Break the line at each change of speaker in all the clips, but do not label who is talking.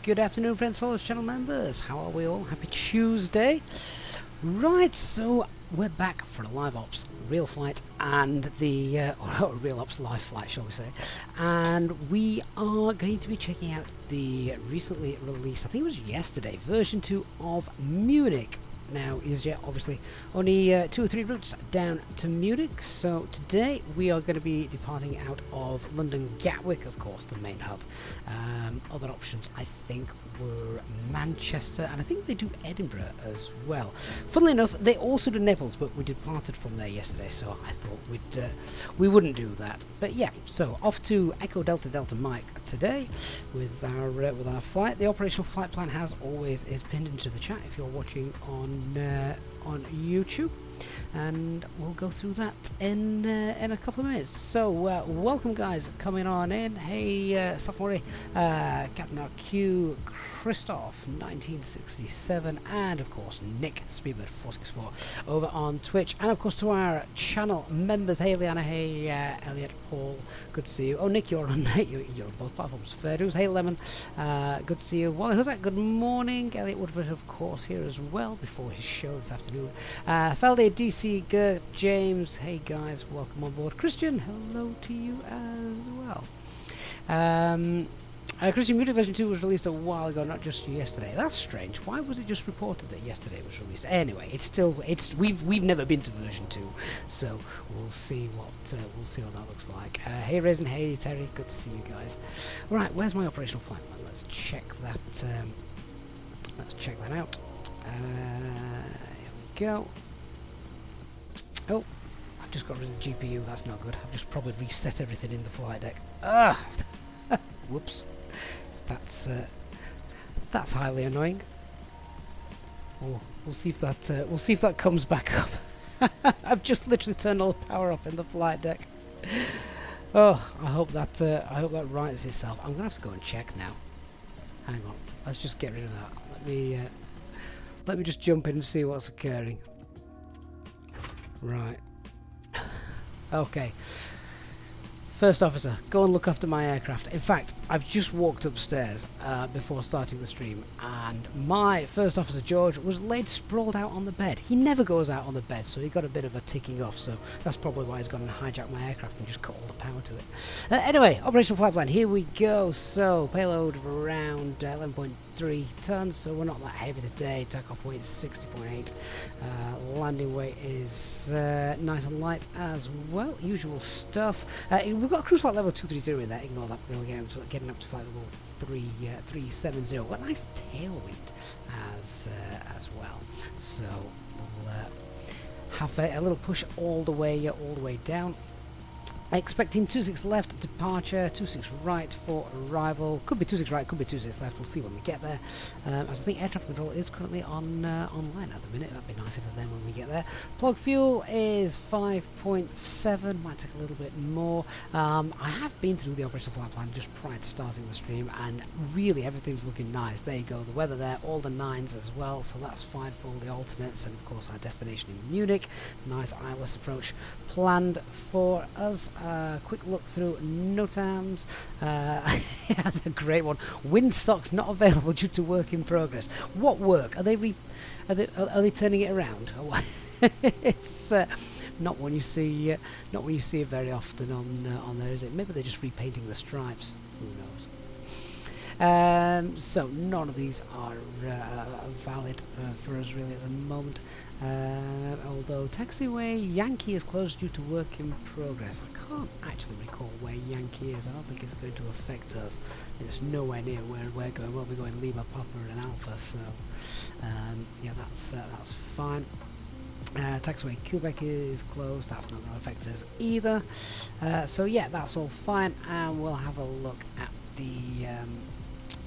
Good afternoon, friends, followers, channel members. How are we all? Happy Tuesday. Right, so we're back for a live ops real flight and the or real ops live flight, shall we say? And we are going to be checking out the recently released, I think it was yesterday, version 2 of Munich. Now, Easyjet obviously only 2 or 3 routes down to Munich, so today we are going to be departing out of London Gatwick, of course, the main hub. Other options, I think, were Manchester, and I think they do Edinburgh as well. Funnily enough, they also do Naples, but we departed from there yesterday, so I thought we wouldn't do that. But yeah, so off to Echo Delta Delta Mike today with our flight. The operational flight plan, as always, is pinned into the chat if you're watching on YouTube, and we'll go through that in a couple of minutes. So welcome, guys, coming on in. Hey, sophomore, Captain RQ, Christoph 1967, and of course Nick Speedbird 464 over on Twitch, and of course to our channel members. Hey Liana, hey Elliot, Paul, good to see you. Oh Nick, you're on you're on both platforms. Fair dues. Hey Lemon, good to see you. Wally, who's that? Good morning. Elliot Woodford, of course, here as well before his show this afternoon. Felday, DC, Gert, James, hey guys, welcome on board. Christian, hello to you as well. Christian, Munich version 2 was released a while ago, not just yesterday. That's strange. Why was it just reported that yesterday it was released? Anyway, we've never been to version 2, so we'll see what that looks like. Hey Raisin, hey Terry, good to see you guys. Right, where's my operational flight plan? Let's check that. Let's check that out. Here we go. Oh, I've just got rid of the GPU. That's not good. I've just probably reset everything in the flight deck. Ah, whoops. That's highly annoying. We'll see if that comes back up. I've just literally turned all the power off in the flight deck. Oh, I hope that rights itself. I'm gonna have to go and check now. Hang on. Let's just get rid of that. Let me just jump in and see what's occurring. Right. Okay. First officer, go and look after my aircraft. In fact, I've just walked upstairs before starting the stream, and my first officer, George, was laid sprawled out on the bed. He never goes out on the bed, so he got a bit of a ticking off, so that's probably why he's gone and hijacked my aircraft and just cut all the power to it. Anyway, operational flight plan, here we go. So, payload of around 11.3 tons, so we're not that heavy today. Takeoff weight is 60.8. Landing weight is nice and light as well. Usual stuff. We've got cruise flight level 230 in there. Ignore that. We're going to getting up to flight level 370. Got a nice tailwind as well. So we'll have a little push all the way down. Expecting 26 left departure, 26 right for arrival. Could be 26 right, could be 26 left. We'll see when we get there. As I think air traffic control is currently online at the minute. That'd be nice if they're there when we get there. Plug fuel is 5.7. Might take a little bit more. I have been through the operational flight plan just prior to starting the stream, and really everything's looking nice. There you go. The weather there, all the 9s as well. So that's fine for all the alternates, and of course our destination in Munich. Nice eyeless approach planned for us. Quick look through NOTAMs. That's a great one. Windsock's not available due to work in progress. What work? Are they turning it around? It's not one you see it very often on there, is it? Maybe they're just repainting the stripes. Who knows? So none of these are valid for us really at the moment. Although taxiway Yankee is closed due to work in progress. I can't actually recall where Yankee is. I don't think it's going to affect us. It's nowhere near where we're going. We'll be going Lima, Papa and Alpha, so yeah, that's fine. Taxiway Quebec is closed. That's not going to affect us either. So yeah, that's all fine, and we'll have a look at the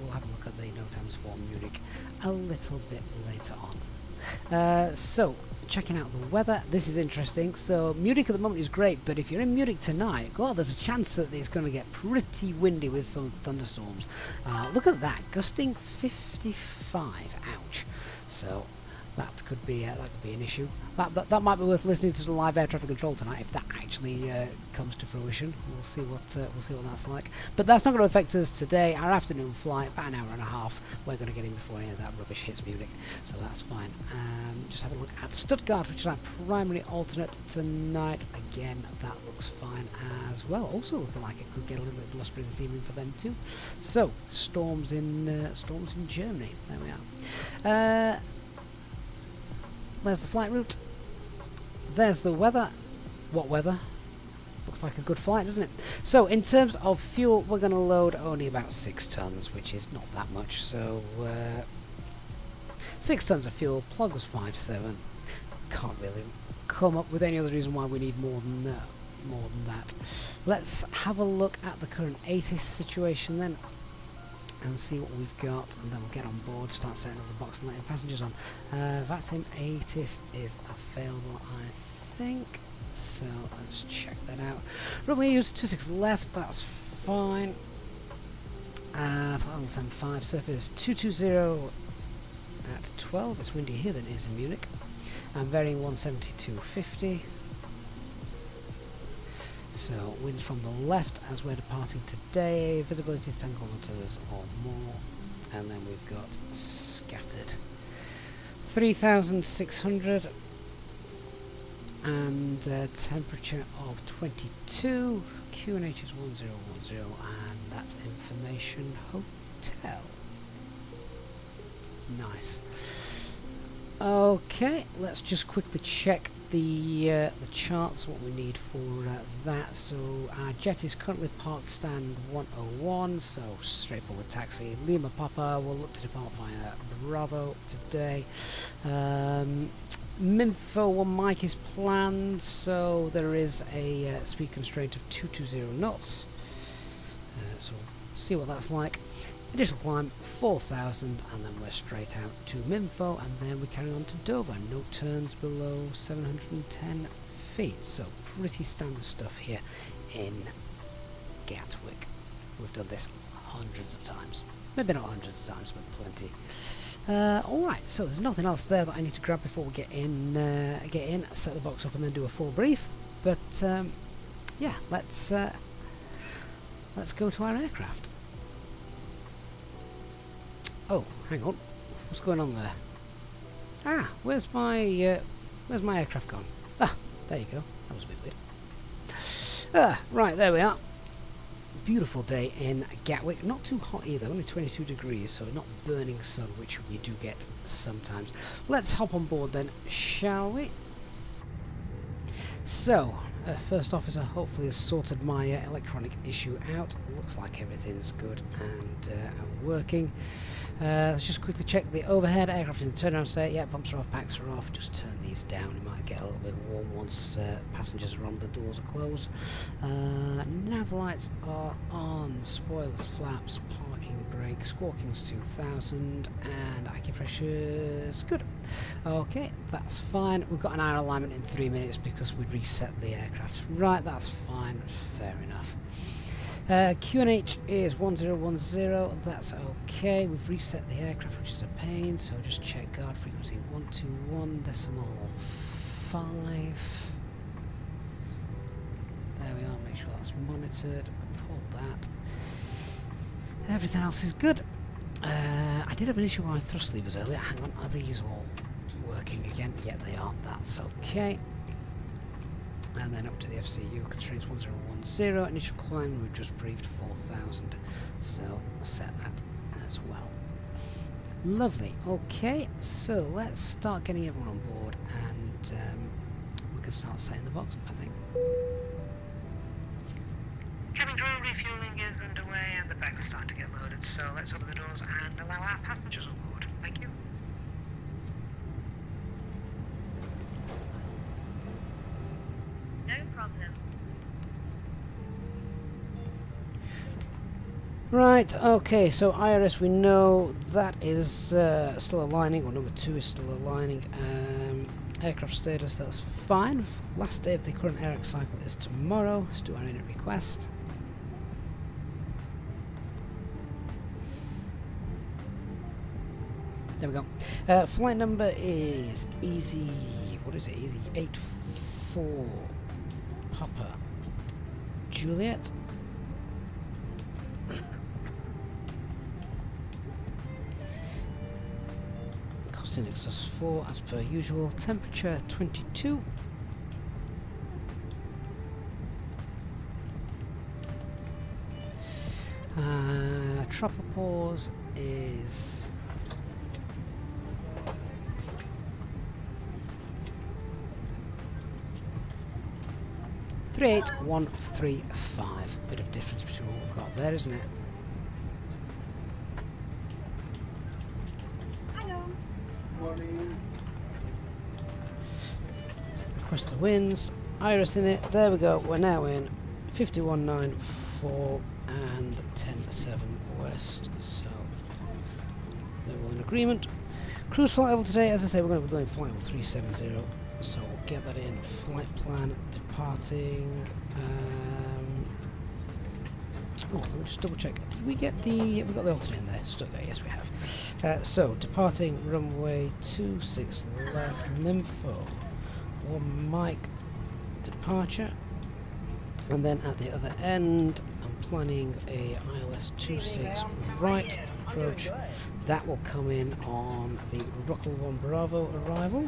NOTAMs for Munich a little bit later on. So, checking out the weather. This is interesting. So, Munich at the moment is great, but if you're in Munich tonight, God, there's a chance that it's going to get pretty windy with some thunderstorms. Look at that, gusting 55. Ouch. So, that could be an issue. That might be worth listening to the live air traffic control tonight if that actually comes to fruition. We'll see what that's like. But that's not going to affect us today. Our afternoon flight, about an hour and a half. We're going to get in before any of that rubbish hits Munich, so that's fine. Just have a look at Stuttgart, which is our primary alternate tonight. Again, that looks fine as well. Also looking like it could get a little bit blustery this evening for them too. So storms in Germany. There we are. There's the flight route. There's the weather. What weather? Looks like a good flight, doesn't it? So in terms of fuel, we're going to load only about 6 tons, which is not that much. So 6 tons of fuel. Plug was 5.7. Can't really come up with any other reason why we need more than that. Let's have a look at the current ATIS situation then, and see what we've got, and then we'll get on board, start setting up the box and letting passengers on. VATSIM ATIS is available, I think, so let's check that out. Runway use 26 left, that's fine. 575 surface 220 at 12. It's windy here than it is in Munich. I'm varying 172.50. So winds from the left as we're departing today. Visibility is 10 kilometers or more, and then we've got scattered 3,600 and temperature of 22. QNH is 1010, and that's Information Hotel. Nice. Okay, let's just quickly check the charts, what we need for that. So our jet is currently parked stand 101, so straightforward taxi. Lima Papa will look to depart via Bravo today. Minfo 1 mic is planned, so there is a speed constraint of 220 knots. So we'll see what that's like. Initial climb 4,000, and then we're straight out to Minfo, and then we carry on to Dover. No turns below 710 feet, so pretty standard stuff here in Gatwick. We've done this hundreds of times, maybe not hundreds of times, but plenty. Alright, so there's nothing else there that I need to grab before we get in, set the box up and then do a full brief. But yeah, let's go to our aircraft. Oh, hang on. What's going on there? Ah, where's my aircraft gone? Ah, there you go. That was a bit weird. Right, there we are. Beautiful day in Gatwick. Not too hot either, only 22 degrees, so not burning sun, which we do get sometimes. Let's hop on board then, shall we? So, first officer hopefully has sorted my electronic issue out. Looks like everything's good and working. Let's just quickly check the overhead. Aircraft in the turnaround state. Yeah, pumps are off, packs are off. Just turn these down. It might get a little bit warm once passengers are on, the doors are closed. Nav lights are on. Spoilers, flaps, parking brake, squawking's 2000, and acupressure's good. Okay, that's fine. We've got an hour alignment in 3 minutes because we reset the aircraft. Right, that's fine. Fair enough. QNH is 1010, that's okay. We've reset the aircraft, which is a pain, so just check guard frequency 121.5. There we are, make sure that's monitored, pull that. Everything else is good. I did have an issue with my thrust levers earlier. Hang on, are these all working again? Yeah, they are, that's okay. And then up to the FCU, constraints 1010, initial climb, we've just briefed 4,000, so set that as well. Lovely, okay, so let's start getting everyone on board, and we can start setting the box up, I think. Cabin crew refueling is underway, and the bags are starting to get loaded, so let's open the doors and allow our passengers on board. Thank you.
No problem.
Right, okay, so IRS, we know that is still aligning, or number 2 is still aligning. Aircraft status, that's fine. Last day of the current AirX cycle is tomorrow. Let's do our init request. There we go. Flight number is Easy. What is it? Easy 84 Papa Juliet. Cost in excess 4 as per usual. Temperature 22. Tropopause is 38135. Bit of difference between what we've got there, isn't it?
Hello.
Morning.
Request the winds. Iris in it. There we go. We're now in 5194 and 107 west. So they're all in agreement. Cruise flight level today, as I say, we're going to be going flight level 370. So we'll get that in. Flight plan departing. Oh, let me just double check. Did we get the? We got the alternate in there. Stuck there. Yes, we have. So departing runway 26 left. Minfo. 1 Mike departure. And then at the other end, I'm planning a ILS 26 right approach. That will come in on the Rockall 1 Bravo arrival.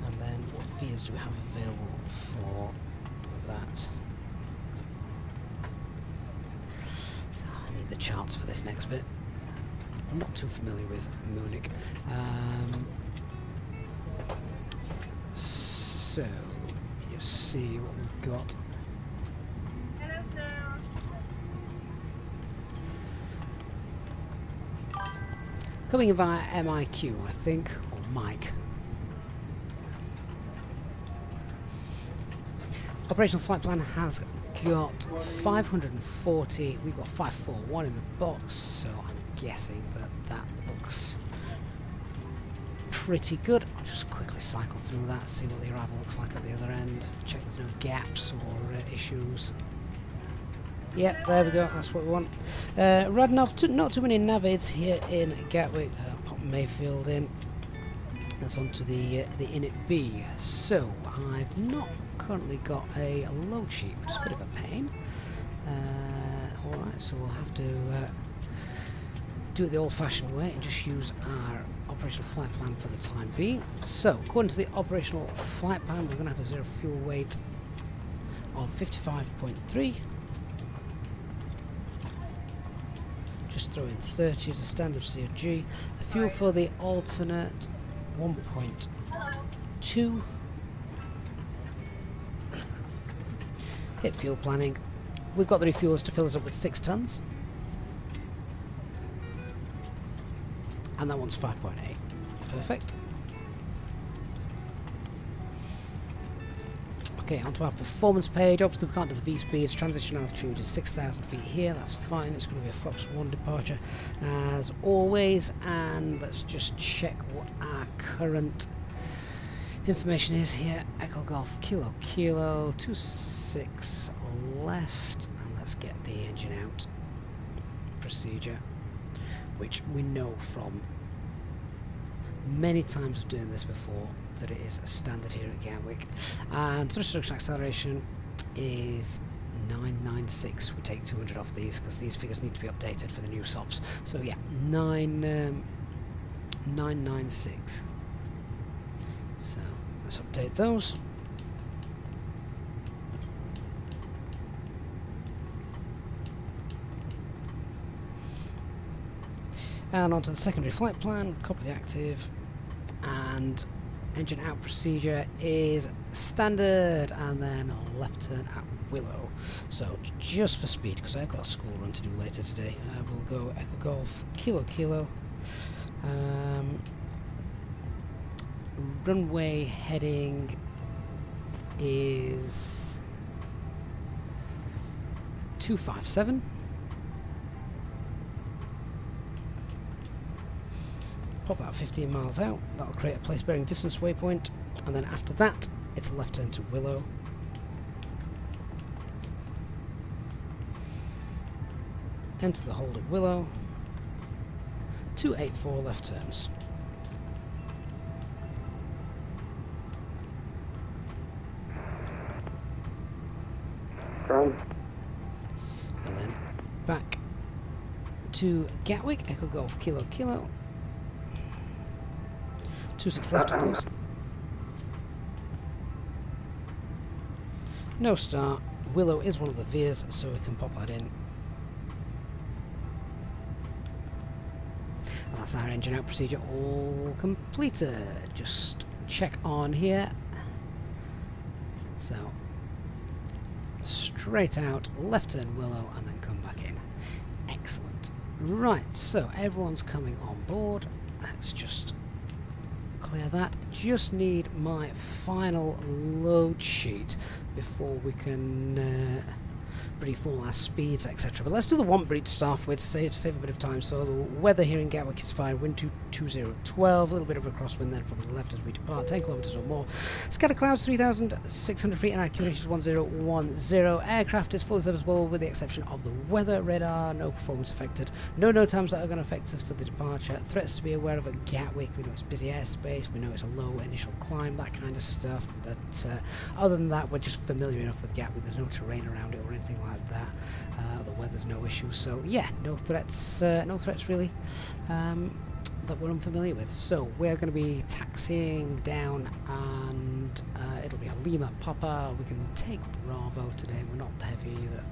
And then what fears do we have available for that? So I need the charts for this next bit. I'm not too familiar with Munich. So, let me just see what we've got.
Hello, sir.
Coming in via MIQ, I think, or Mike. Operational flight plan has got 540. We've got 541 in the box, so I'm guessing that that looks pretty good. I'll just quickly cycle through that, see what the arrival looks like at the other end, check there's no gaps or issues. Yep, there we go, that's what we want. Radnov, not too many navids here in Gatwick. Pop Mayfield in. That's onto the Init B. So, I've not currently got a load sheet, which is a bit of a pain. Alright, so we'll have to do it the old-fashioned way and just use our operational flight plan for the time being. So, according to the operational flight plan, we're going to have a zero fuel weight of 55.3. Just throw in 30 as a standard COG. The fuel for the alternate 1.2. Hit fuel planning. We've got the refuelers to fill us up with 6 tons. And that one's 5.8. Perfect. Okay, onto our performance page. Obviously we can't do the V-speeds. Transition altitude is 6,000 feet here. That's fine. It's going to be a Fox 1 departure as always. And let's just check what our current information is here. Echo Golf Kilo Kilo 26 left. And let's get the engine out procedure, which we know from many times of doing this before that it is a standard here at Gatwick. And thrust reduction acceleration is 996. We take 200 off these because these figures need to be updated for the new SOPs. So yeah, 996. So let's update those. And onto the secondary flight plan, copy the active, and engine out procedure is standard, and then a left turn at Willow. So just for speed, because I've got a school run to do later today, we'll go Echo Golf Kilo Kilo. Runway heading is 257. Pop that 15 miles out, that'll create a place bearing distance waypoint, and then after that it's a left turn to Willow. enter the hold at Willow, 284 left turns. And then back to Gatwick, Echo Golf Kilo Kilo, 26 left of course. No start. Willow is one of the veers, so we can pop that in. And that's our engine out procedure all completed. Just check on here. So, straight out, left turn Willow, and then come back in. Excellent. Right, so everyone's coming on board. Let's just clear that. Just need my final load sheet before we can brief all our speeds, etc. But let's do the want brief to start with, to save a bit of time. So the weather here in Gatwick is fine. Wind 2012, a little bit of a crosswind then from the left as we depart, 10 kilometers or more. Scatter clouds 3,600 feet and accuracy is 1010. Aircraft is fully serviceable with the exception of the weather radar. No performance affected. No times that are going to affect us for the departure. Threats to be aware of at Gatwick. We know it's busy airspace. We know it's a low initial climb, that kind of stuff. But other than that, we're just familiar enough with Gatwick. There's no terrain around it or anything like that. The weather's no issue, so yeah, no threats really that we're unfamiliar with. So we're going to be taxiing down, and it'll be a Lima Papa. We can take Bravo today. We're not heavy that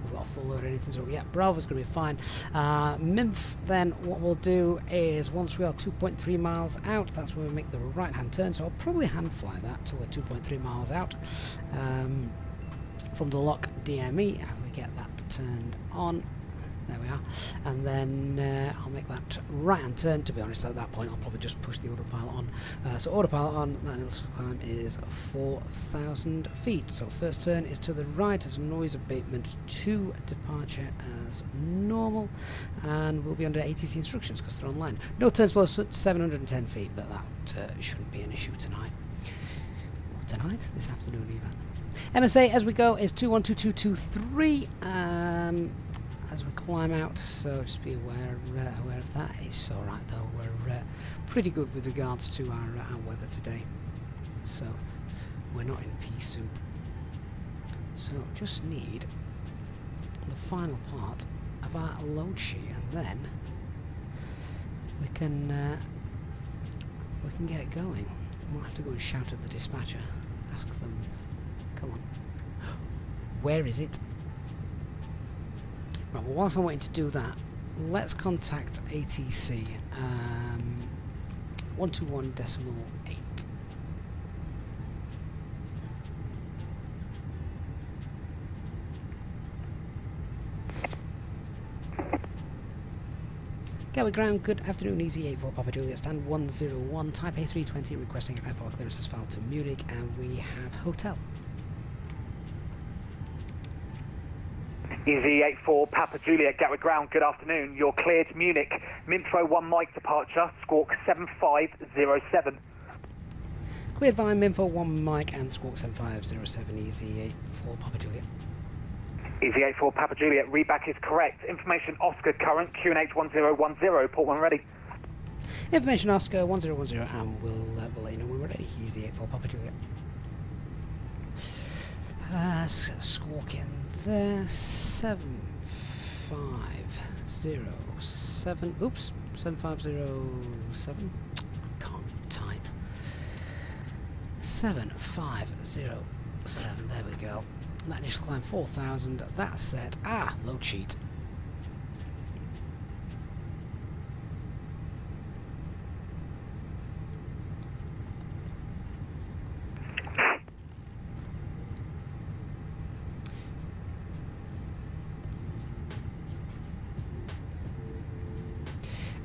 we've got a full load or anything, so yeah, Bravo's going to be fine. Minf, then what we'll do is once we are 2.3 miles out, that's when we make the right hand turn, so I'll probably hand fly that till we're 2.3 miles out. From the lock DME, and we get that turned on. There we are. And then I'll make that right hand turn. To be honest, at that point I'll probably just push the autopilot on. So autopilot on, that initial climb is 4,000 feet. So first turn is to the right as noise abatement to departure as normal, and we'll be under ATC instructions because they're online. No turns below 710 feet, but that shouldn't be an issue tonight. This afternoon even. MSA as we go is 212223 as we climb out, so just be aware of that. It's alright though, we're pretty good with regards to our weather today, so we're not in pea soup. So just need the final part of our load sheet, and then we can get going. We might have to go and shout at the dispatcher, ask them. Come on. Where is it? Right, well, whilst I'm waiting to do that, let's contact ATC 121.8. Gatwick ground, good afternoon, Easy84 Papa Juliet, stand 101, Type A320 requesting an FR clearance as filed to Munich, and we have hotel.
Easy84 Papa Juliet, Gatwick ground, good afternoon. You're cleared Munich. Minfo 1 Mike departure, squawk 7507.
Cleared via Minfo 1 Mike and squawk 7507, Easy84 Papa Juliet.
Easy84 Papa Juliet, readback is correct. Information Oscar current, QNH 1010, port 1 ready.
Information Oscar 1010, and we'll let you know when we're ready. Easy84 Papa Juliet. Squawk in there, 7507, oops, 7507, can't type, 7507, there we go. That initial climb 4,000, that's set. Load sheet.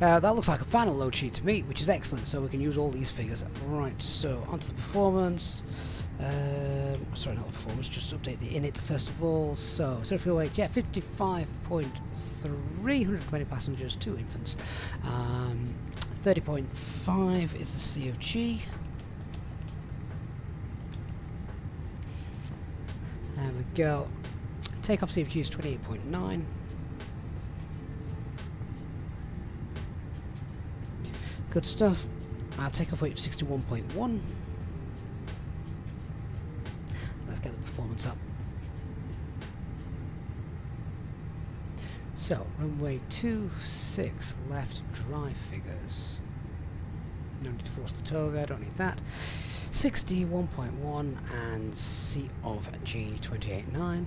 That looks like a final load sheet to me, which is excellent, so we can use all these figures. Right, so onto the performance. Sorry, not the performance, just update the init first of all. So, fuel weight, yeah, 55.3, 120 passengers, 2 infants. 30.5 is the COG. There we go. Takeoff COG is 28.9. Good stuff. Takeoff weight of 61.1. Let's get the performance up. So, runway 26 left, dry figures. No need to force the toga, don't need that. 61.1 and seat of G289.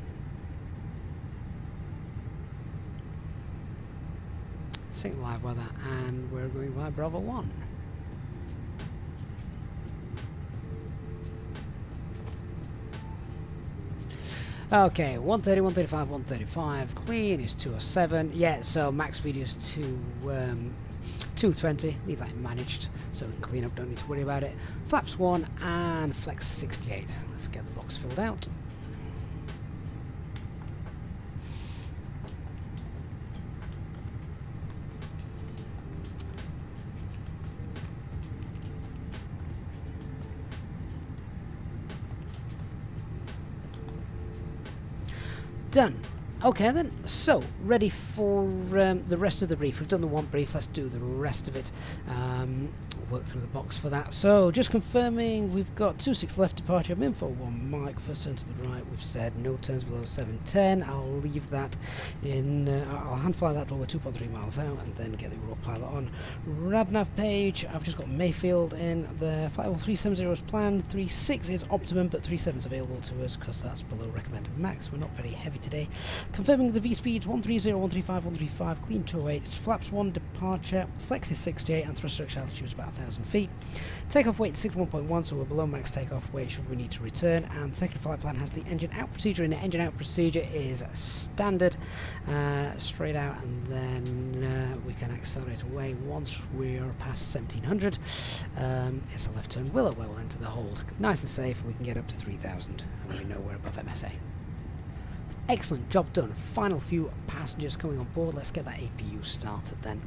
Sync live weather, and we're going by Bravo 1. Okay, 130, 135, 135. Clean is 207. Yeah, so max speed is 220. Leave that managed, so we can clean up. Don't need to worry about it. Flaps 1 and flex 68. Let's get the box filled out. Done. Okay then, so ready for the rest of the brief. We've done the one brief, let's do the rest of it. Work through the box for that. So just confirming, we've got 26 left departure, info 1 Mike, first turn to the right. We've said no turns below 710. I'll leave that in, I'll hand fly that till we're 2.3 miles out and then get the autopilot on. Radnav page, I've just got Mayfield in the flight level 370 is planned, 36 is optimum, but 37 is available to us because that's below recommended max. We're not very heavy today. Confirming the V speeds 130, 135, 135, clean 208, flaps 1 departure, flex is 68 and thrust reduction altitude is about 1,000 feet. Takeoff weight 61.1, so we're below max takeoff weight should we need to return, and the second flight plan has the engine out procedure, and the engine out procedure is standard, straight out, and then we can accelerate away once we're past 1700. It's a left turn willow where we'll enter the hold. Nice and safe, and we can get up to 3000, and we know we're above MSA. Excellent, job done. Final few passengers coming on board. Let's get that APU started then.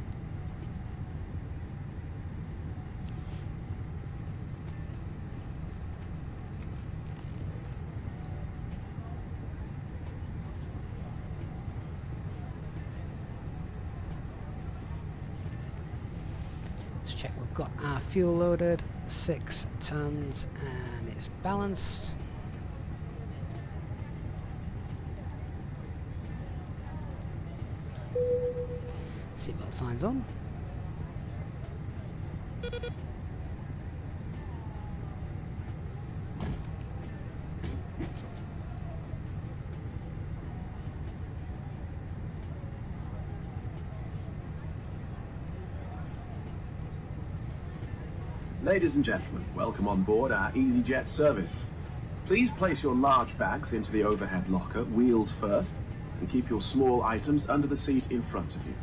Let's check we've got our fuel loaded, 6 tons, and it's balanced. Seatbelt signs on.
Ladies and gentlemen, welcome on board our Easyjet service. Please place your large bags into the overhead locker, wheels first, and keep your small items under the seat in front of you.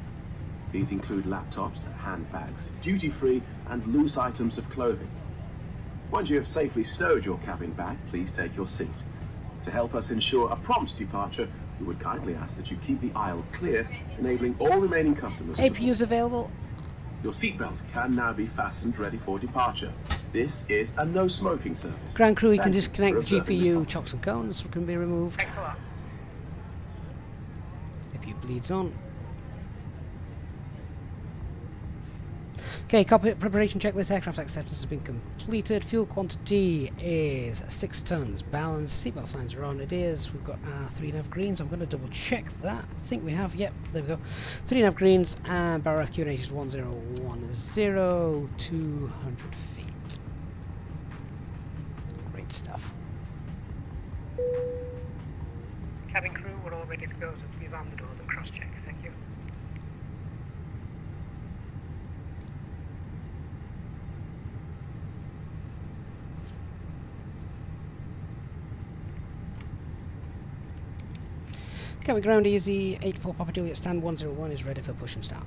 These include laptops, handbags, duty-free and loose items of clothing. Once you have safely stowed your cabin bag, please take your seat. To help us ensure a prompt departure, we would kindly ask that you keep the aisle clear, enabling all remaining customers
APUs available.
Your seatbelt can now be fastened ready for departure. This is a no smoking service.
Ground crew, you can
Thank you
disconnect
for
the
observing this
GPU,
policy.
chocks and cones can be removed.
Thanks a lot.
APU bleeds on. Okay, cockpit preparation checklist, aircraft acceptance has been completed. Fuel quantity is 6 tons. Balance, seatbelt signs are on. It is. We've got our 3 nav greens. I'm going to double check that. I think we have. Yep, there we go. 3 nav greens and barrel QNH is 1010, 200 feet. Great stuff.
Cabin crew, we're all ready to go, so please arm the doors and cross-check. Thank you.
Cabin ground easy, 84 Papa Juliet stand 101 is ready for push and start.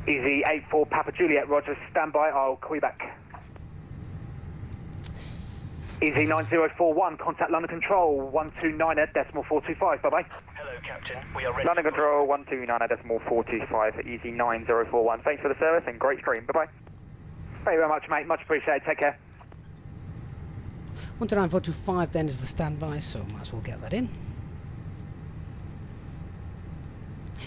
Easy 84 Papa Juliet, Roger, stand by, I'll call you back. Easy 9041, contact London Control 129.425, bye-bye.
Hello, Captain. We are ready.
London Control 129.425, Easy 9041, thanks for the service and great stream, bye-bye. Thank you very much, mate, much appreciated, take care.
129.425 then is the standby, so might as well get that in.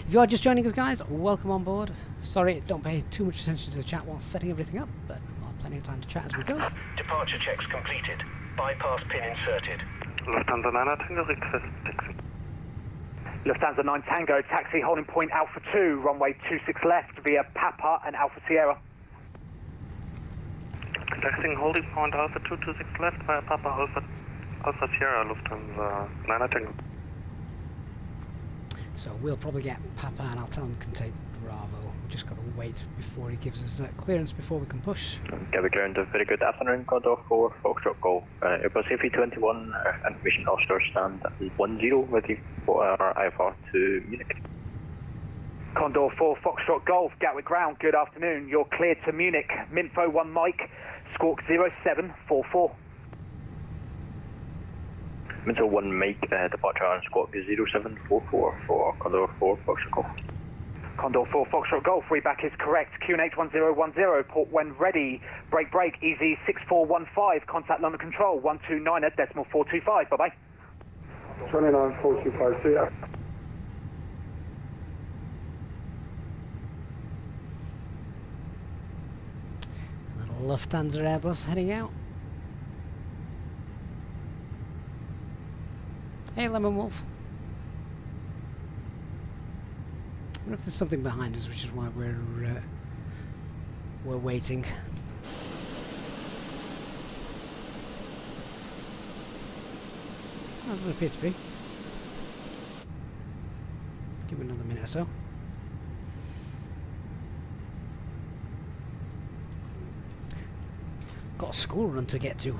If you are just joining us, guys, welcome on board. Sorry, don't pay too much attention to the chat while setting everything up, but we'll have plenty of time to chat as we go.
Departure checks completed. Bypass pin inserted.
Lufthansa 9 Tango, request taxi.
Lufthansa 9 Tango, taxi holding point Alpha 2, runway 26 left via Papa and Alpha Sierra.
Taxiing holding point Alpha 226 left via Papa Alpha Sierra, Lufthansa 9 Tango.
So we'll probably get Papa and I'll tell him we can take Bravo. We just got to wait before he gives us clearance before we can push.
Gatwick ground, very good afternoon, Condor 4, Foxtrot Golf. Airbus A321, information offshore stand 10 with you for our IFR to Munich.
Condor 4, Foxtrot Golf, Gatwick ground, good afternoon. You're cleared to Munich. Minfo 1 Mike, squawk 0744.
Minto 1 Mike, departure on squawk 0744 for Condor 4, Foxtrot Golf.
Condor 4, Foxtrot Golf, readback is correct. QNH 1010, port when ready. Break, easy 6415, contact London Control 129.425, bye-bye.
29.425, see ya.
Little Lufthansa Airbus heading out. Hey, Lemon Wolf. I wonder if there's something behind us, which is why we're waiting. Oh, doesn't appear to be. Give it another minute or so. Got a school run to get to.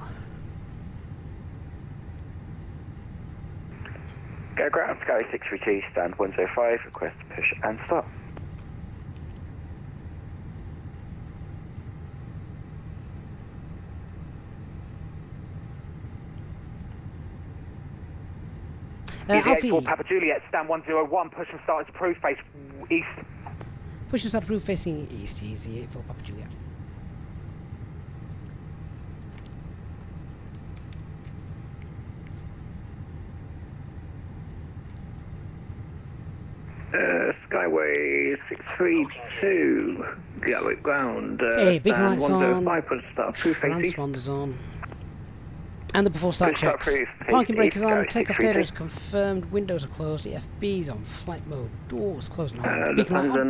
Go ground, Sky 632, stand 105, request push and stop.
Alfie.
for Papa Juliet, stand 101, push and start is approved, face east.
Push and start approved facing east, easy 8 for Papa Juliet.
Skyway 632, Gatwick ground.
Okay, big
stand
lights
105,
on,
push and start approved, face east.
transponders on. And the before start
Push start
checks.
approved,
Parking
face
brake is
east,
on,
Sky
takeoff
632.
data is confirmed, windows are closed, the FB's on flight mode, doors closed now. Big light
Lufthansa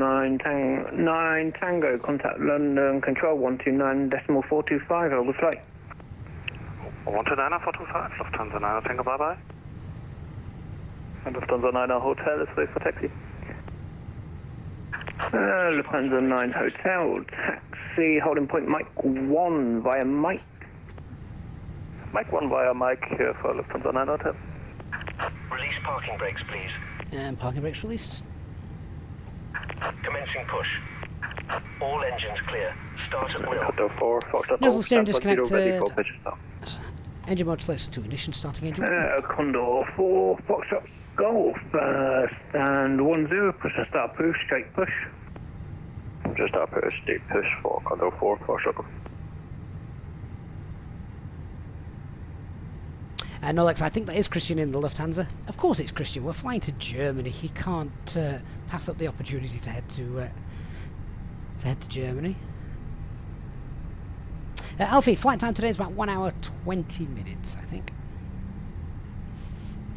on.
9 Tango, contact London Control 129.425, over flight.
129.425, Lufthansa 9 Tango, bye-bye.
And Lufthansa 9 Hotel is ready for taxi.
Lufthansa 9 Hotel, taxi holding point Mike 1 via Mike.
Mike 1 via Mike here for Lufthansa 9 Hotel.
Release parking brakes, please.
And parking brakes released.
Commencing push. All engines clear. Start at will.
Condor 4, Foxtrot
Nozzle
Golf,
steering
stand 10 ready
disconnected.
for pitch and start.
Engine mode selected to ignition, starting engine.
Condor 4 Foxtrot Golf, stand 10, push and start push, straight push.
Just up push, deep push for Condor 4, Foxtrot Golf.
No, Lex, I think that is Christian in the Lufthansa. Of course it's Christian. We're flying to Germany. He can't pass up the opportunity to head to Germany. Alfie, flight time today is about 1 hour 20 minutes, I think.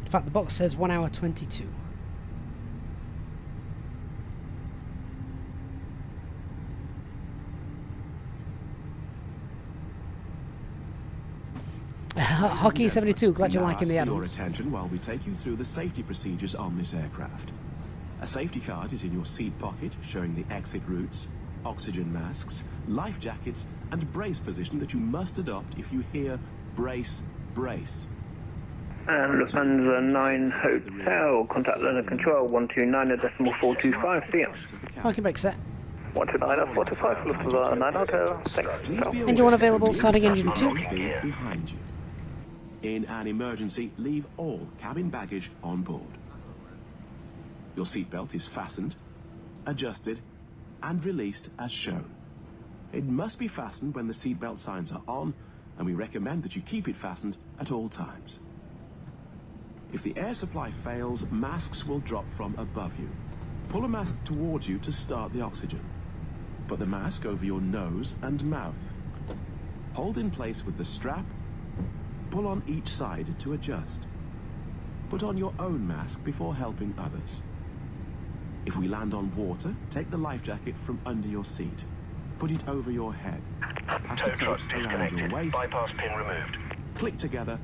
In fact, the box says 1 hour 22. Hockey 72, glad you're liking the
Your
add-ons.
attention while we take you through the safety procedures on this aircraft. A safety card is in your seat pocket showing the exit routes, oxygen masks, life jackets and brace position that you must adopt if you hear brace, brace.
And Lufthansa 9 Hotel, contact London Control 129.425, see ya.
Parking brake set.
129.425, Lufthansa 9 Hotel. Thanks.
Engine 1 available, starting engine 2.
Behind you. In an emergency, leave all cabin baggage on board. Your seatbelt is fastened, adjusted, and released as shown. It must be fastened when the seatbelt signs are on, and we recommend that you keep it fastened at all times. If the air supply fails, masks will drop from above you. Pull a mask towards you to start the oxygen. Put the mask over your nose and mouth. Hold in place with the strap. Pull on each side to adjust. Put on your own mask before helping others. If we land on water, take the life jacket from under your seat. Put it over your head. Pass the
Tow truck
tapes around your
disconnected.
waist.
Bypass pin removed.
Click together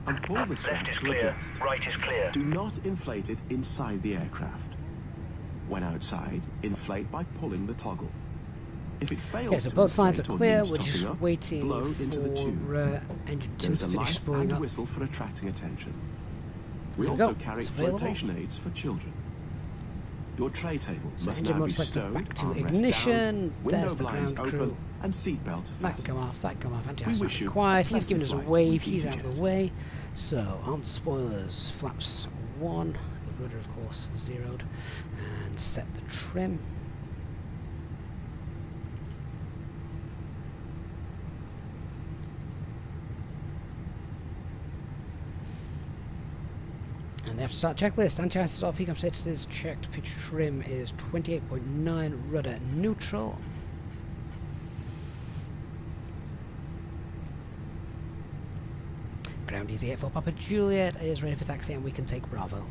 and pull the strap
Left is
to
clear.
adjust.
Right is clear.
Do not inflate it inside the aircraft. When outside, inflate by pulling the toggle. If it fails
Okay, so
to
both sides are
inflate or
clear.
needs
We're just
topping up,
waiting
blow into the tube.
for engine 2
There is
to
a
finish
light
spooling
and
up.
whistle for attracting attention. We
There we
also
go.
carry
It's available.
flotation aids for children. Your tray table
So
must
engine
now
mode
be
selected,
stowed,
back to
armrest
ignition.
down, window
There's the
blinds
ground
open,
crew.
and seatbelt
That can
fastened.
come off, that can come off.
We
Anti-ice
wish you
required.
a
He's giving us a
pleasant
wave,
flight
he's
with
out of the
EasyJet.
way. So, on the spoilers, flaps 1, the rudder of course zeroed, and set the trim. And the after start checklist, anti-ice is off, ecom status is checked, pitch trim is 28.9, rudder neutral. Ground easy 84 Papa Juliet is ready for taxi and we can take Bravo.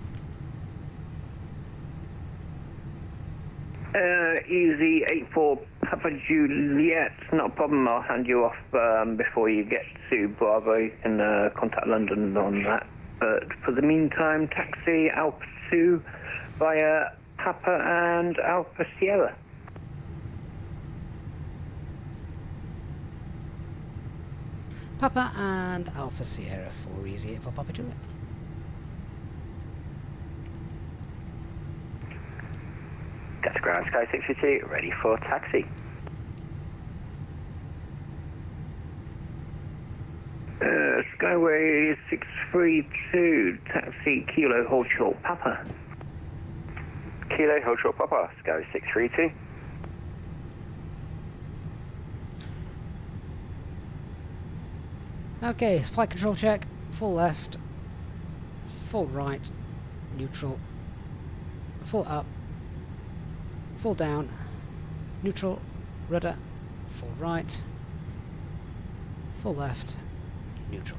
Easy 84 Papa Juliet, not a problem. I'll hand you off before you get to Bravo. You can contact London on that. But for the meantime, taxi Alpha 2 via Papa and Alpha Sierra.
Papa and Alpha Sierra for easy 84 Papa Juliet.
That's ground Sky 652, ready for taxi.
Skyway 632, taxi Kilo Hold Short Papa.
Kilo, hold short Papa, Sky 632.
Okay, flight control check, full left, full right, neutral, full up, full down, neutral, rudder, full right, full left, neutral.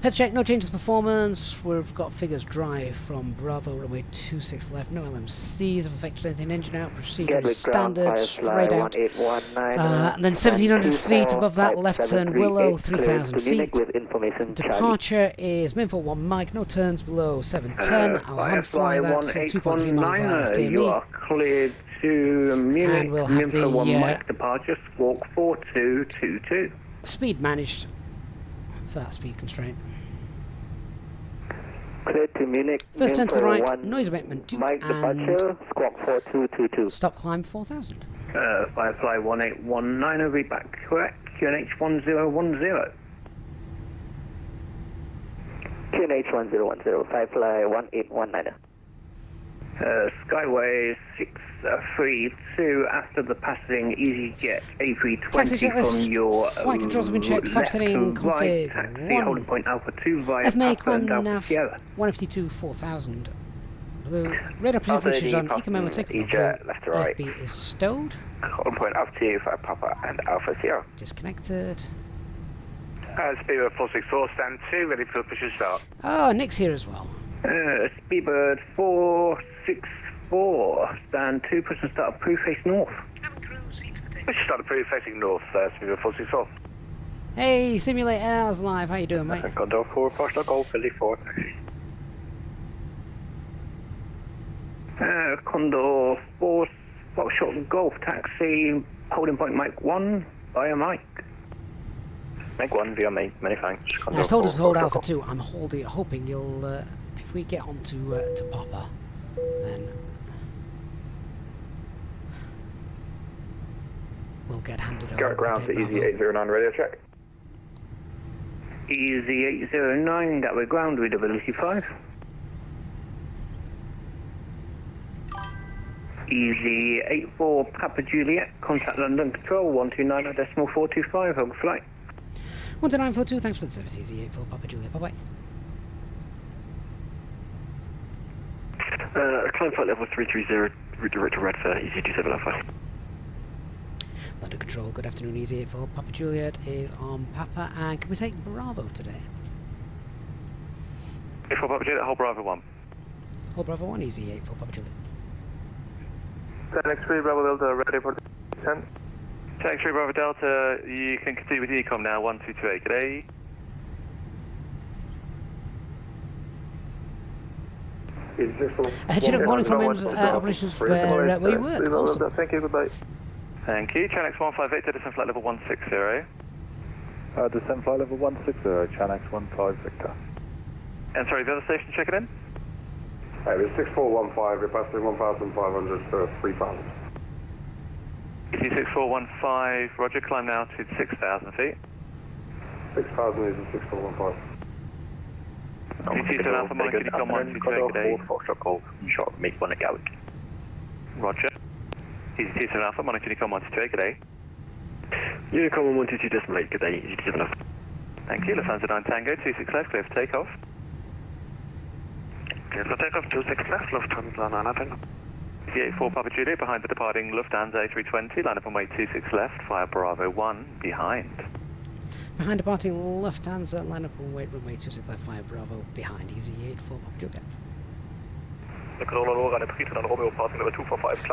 Pet check, no change to performance. We've got figures dry from Bravo, runway 26 left. No LMCs have affected anything. Engine out, procedure is standard, straight out. And then 1700 feet above that, left turn Willow, 3000 feet. Departure is main for 1 Mike, no turns below 710. I'll hand fly that, so 2.3 miles an hour, steer
You
me.
are cleared to Munich,
And we'll have
for 1
the
Mike departure, squawk 4222.
speed managed for that speed constraint.
Clear to Munich.
First turn to the right, noise abatement 2,
Mike
and
departure, squawk 4222.
stop climb 4000.
Firefly 1819 will be back correct, QNH 1010.
QNH 1010, Firefly 1819.
Skyway 632 after the passing EasyJet
Taxi
A320
checklist.
from your
Flight controls have been checked.
left
Foxtrotting
to right,
config
taxi
1.
holding point Alpha 2 via
FMA
Papa
climb
and Alpha
nav
Sierra.
152 4000. Blue. Radar position is on. Eco memo taken.
EasyJet, left to right.
FB is stowed.
Holding point Alpha 2 for Papa and Alpha Sierra.
Disconnected.
Speedbird 464, stand 2, ready for push and start.
Oh, Nick's here as well.
Speedbird 464, stand 2, push and start, approved face north.
Push and start approved, facing north, Speedbird 464.
Hey, Simulate Air's live. How you doing, mate?
Condor 4, Foxtrot Golf, Philly 4, taxi.
Condor 4, Foxtrot Golf, taxi, holding point Mike 1 via Mike.
Mike 1 via me, many thanks.
I was told to hold Alpha 2. I'm hoping you'll, if we get on to Papa, then we'll get handed over.
Ground to Easy 809, radio check.
Easy 809, Gatwick ground, readability 5. Easy 84 Papa Juliet, contact London Control 129.425, hold flight.
12942, thanks for the service, Easy 84 Papa Juliet. Bye bye.
Climb flight level 330, route direct to red for EZ2705.
London Control, good afternoon, Easy 84. Papa Juliet is on Papa, and can we take Bravo today?
84 Papa Juliet, hold Bravo 1.
Hold Bravo 1, Easy 84 Papa Juliet.
Fenix 3 Bravo Delta, ready for 10. Fenix 3 Bravo Delta, you can continue with Ecom now, 1228, g'day.
Agent, morning from operations where you work. Awesome.
Thank you, goodbye. Thank you, Channel X15 Victor, descend flight level 160.
Descend flight level 160, Channel X15 Victor.
And sorry, the other station, check it in.
Hey, it's 6415, we're passing 1,500 to 3,000.
EC6415, roger, climb now to 6,000 feet.
6,000 is a 6415.
EC7 Alpha Mike, Unicom 128, g'day.
Foxtrot Golf, short, make 1 at Gatwick.
Roger. EC7 Alpha, Mike, Unicom 128, g'day.
Unicom 122.8, g'day, EZ7 Alpha.
Thank you, Lufthansa 9 Tango, 26 left, clear for takeoff. Clear for takeoff, 26 left, Lufthansa 9 Tango. EC84 Papa Juliet, behind the departing Lufthansa A320, line up on way 26 left, via Bravo 1, behind.
Behind departing Lufthansa, line up on wait runway 26 left, fire Bravo, behind Easy 84 Papa Juliet.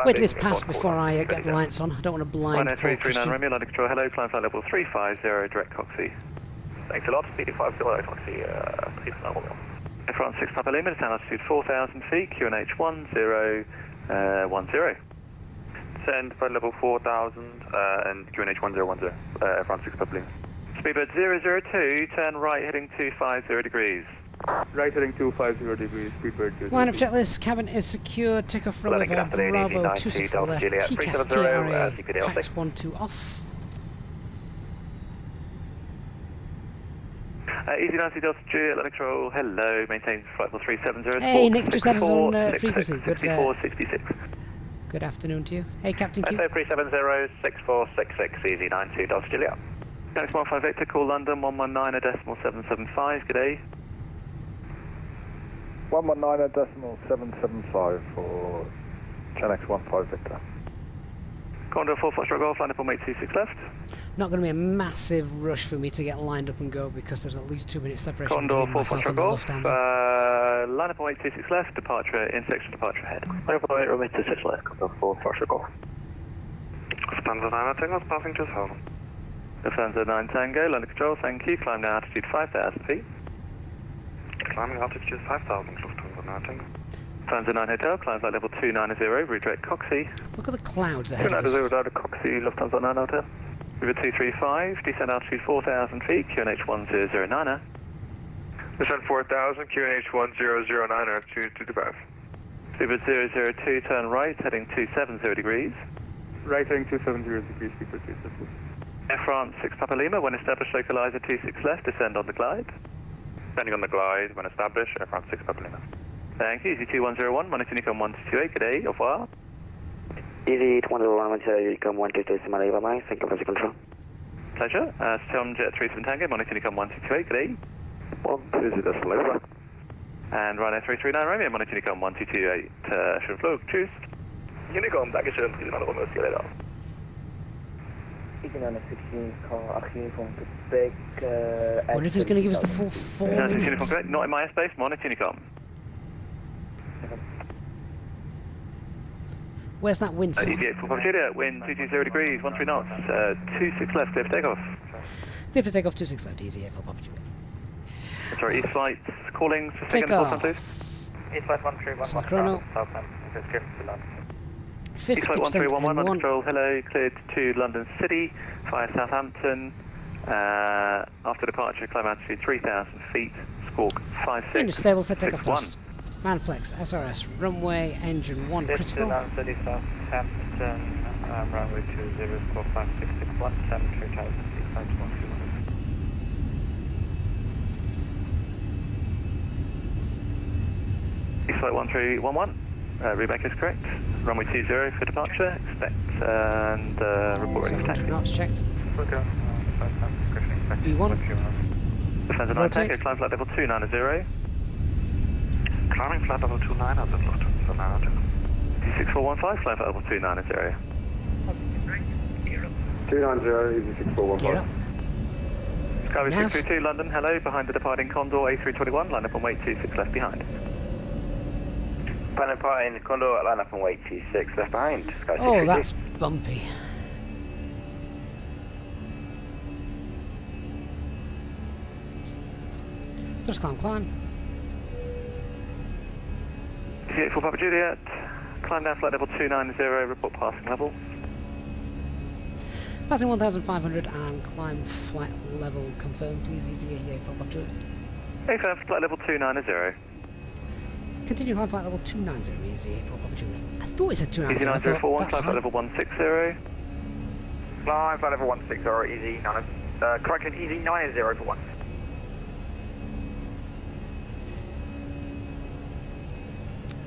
Wait till this passed before I get the lights on. I don't want to blind Paul
339 Romeo, line control, hello, climb flight level 350, direct Coxie.
Thanks a lot, CD50, Coxie, 339 Romeo.
France 6 Papa Lima, descend altitude 4,000 feet, QNH 1010. Descend flight level 4,000 and QNH 1010, France 6 Papa Lima. Speedbird 002, turn right heading 250 degrees.
Right heading 250 degrees, Speedbird 002.
Line up checklist, cabin is secure, takeoff runway Bravo 26 left, TCAS TRA, PAX 12 off.
Easy 90 Delta Juliet, line control, hello, maintain flight level 370.
Hey Nick, just had his own frequency. Good,
6466.
good afternoon to you. Hey Captain Q.
370, 6466, Easy 92 Delta Juliet.
Next 15 Victor, call London 119.775, g'day.
119.775 for Channel X15 Victor.
Condor 4 Foxtrot Golf, line up on way 26 left.
Not going to be a massive rush for me to get lined up and go because there's at least 2 minutes separation
Condor
between
4
myself
Foxtrot
and the
Golf,
Lufthansa.
line up on way 26 left, departure, intersection departure ahead.
Line up on way 26 left, Condor 4 Foxtrot Golf.
Lufthansa 9 Tango, passing 2,000. Lufthansa 9 Tango, line of control, thank you. Climb now altitude 5,000 feet. Climbing altitude 5,000, Lufthansa 9 Tango. Lufthansa 9 Hotel, climb flight level 290, redirect Coxie.
Look at the clouds ahead of us.
290, direct Coxie, Lufthansa 9 Hotel. River 235, descend altitude 4,000 feet, QNH 1009er.
Descend 4,000, QNH 1009er to 225.
River 002, turn right, heading 270 degrees.
Right heading 270 degrees, Speedbird 270.
Air France 6 Papa Lima, when established localizer 26 left, descend on the glide.
Descending on the glide, when established, Air France 6 Papa Lima.
Thank you, EZ2101, monitor Unicom 128, g'day, au revoir.
EZ2101, Unicom 128, Malay, bye-bye, thank you for the control.
Pleasure. Storm Jet 37 Tango, monitor Unicom 128, g'day.
120, that's Malay.
And Ryanair 339 Romeo, monitor Unicom 128, schönen Flug, tschüss.
Unicom, Dankeschön, 39 Romeo, see you later.
I wonder if he's going to give us the full 4 minutes.
Uniform correct, not in my airspace, monitor Unicom.
Where's that wind?
EVA for Papa Juliet, wind 220 degrees, 13 knots, 26 left, clear for takeoff.
Clear for takeoff 26 left, easy for Papa Juliet.
Sorry, East flight calling,
Take off.
please.
East flight 131,
Chrono.
Southbound, clear for London.
50%
East flight 131,
M1.
control, hello, cleared to London City, via Southampton. After departure, climb altitude 3,000 feet, squawk 56.
Engine stable, set takeoff
61.
thrust. Manflex, SRS, runway, engine 1 critical.
London City, Southampton, runway 20, squawk 5661, 73,000 feet, 521.
East flight 1311, reback is correct. Runway 20 for departure, expect and report ready for taxi.
Knots checked.
Okay.
V1.
Lufthansa 9
Rotate.
Tango, climb flight level 290.
Climbing flight level 29 at the Lufthansa.
6415, flying for level 290.
290, Easy 6415.
Gear up.
Skyway
Nav.
632, London, hello, behind the departing Condor A321, line up on wait 26 left behind.
Behind the departing Condor, line up on wait 26 left behind. Skyway
Oh,
632.
that's bumpy. Just climb.
Easyjet for Papa Juliet, climb down flight level 290, report passing level.
Passing 1,500 and climb flight level confirmed, please. Easyjet for Papa Juliet.
Affirm flight level 290.
Continue climb flight level 290, Easyjet for Papa Juliet. I thought it said 290.
Easy
I thought
9041,
that's
climb flight
right.
level 160.
Climb flight level 160, Easy 90. Correction, Easy 90 for 1.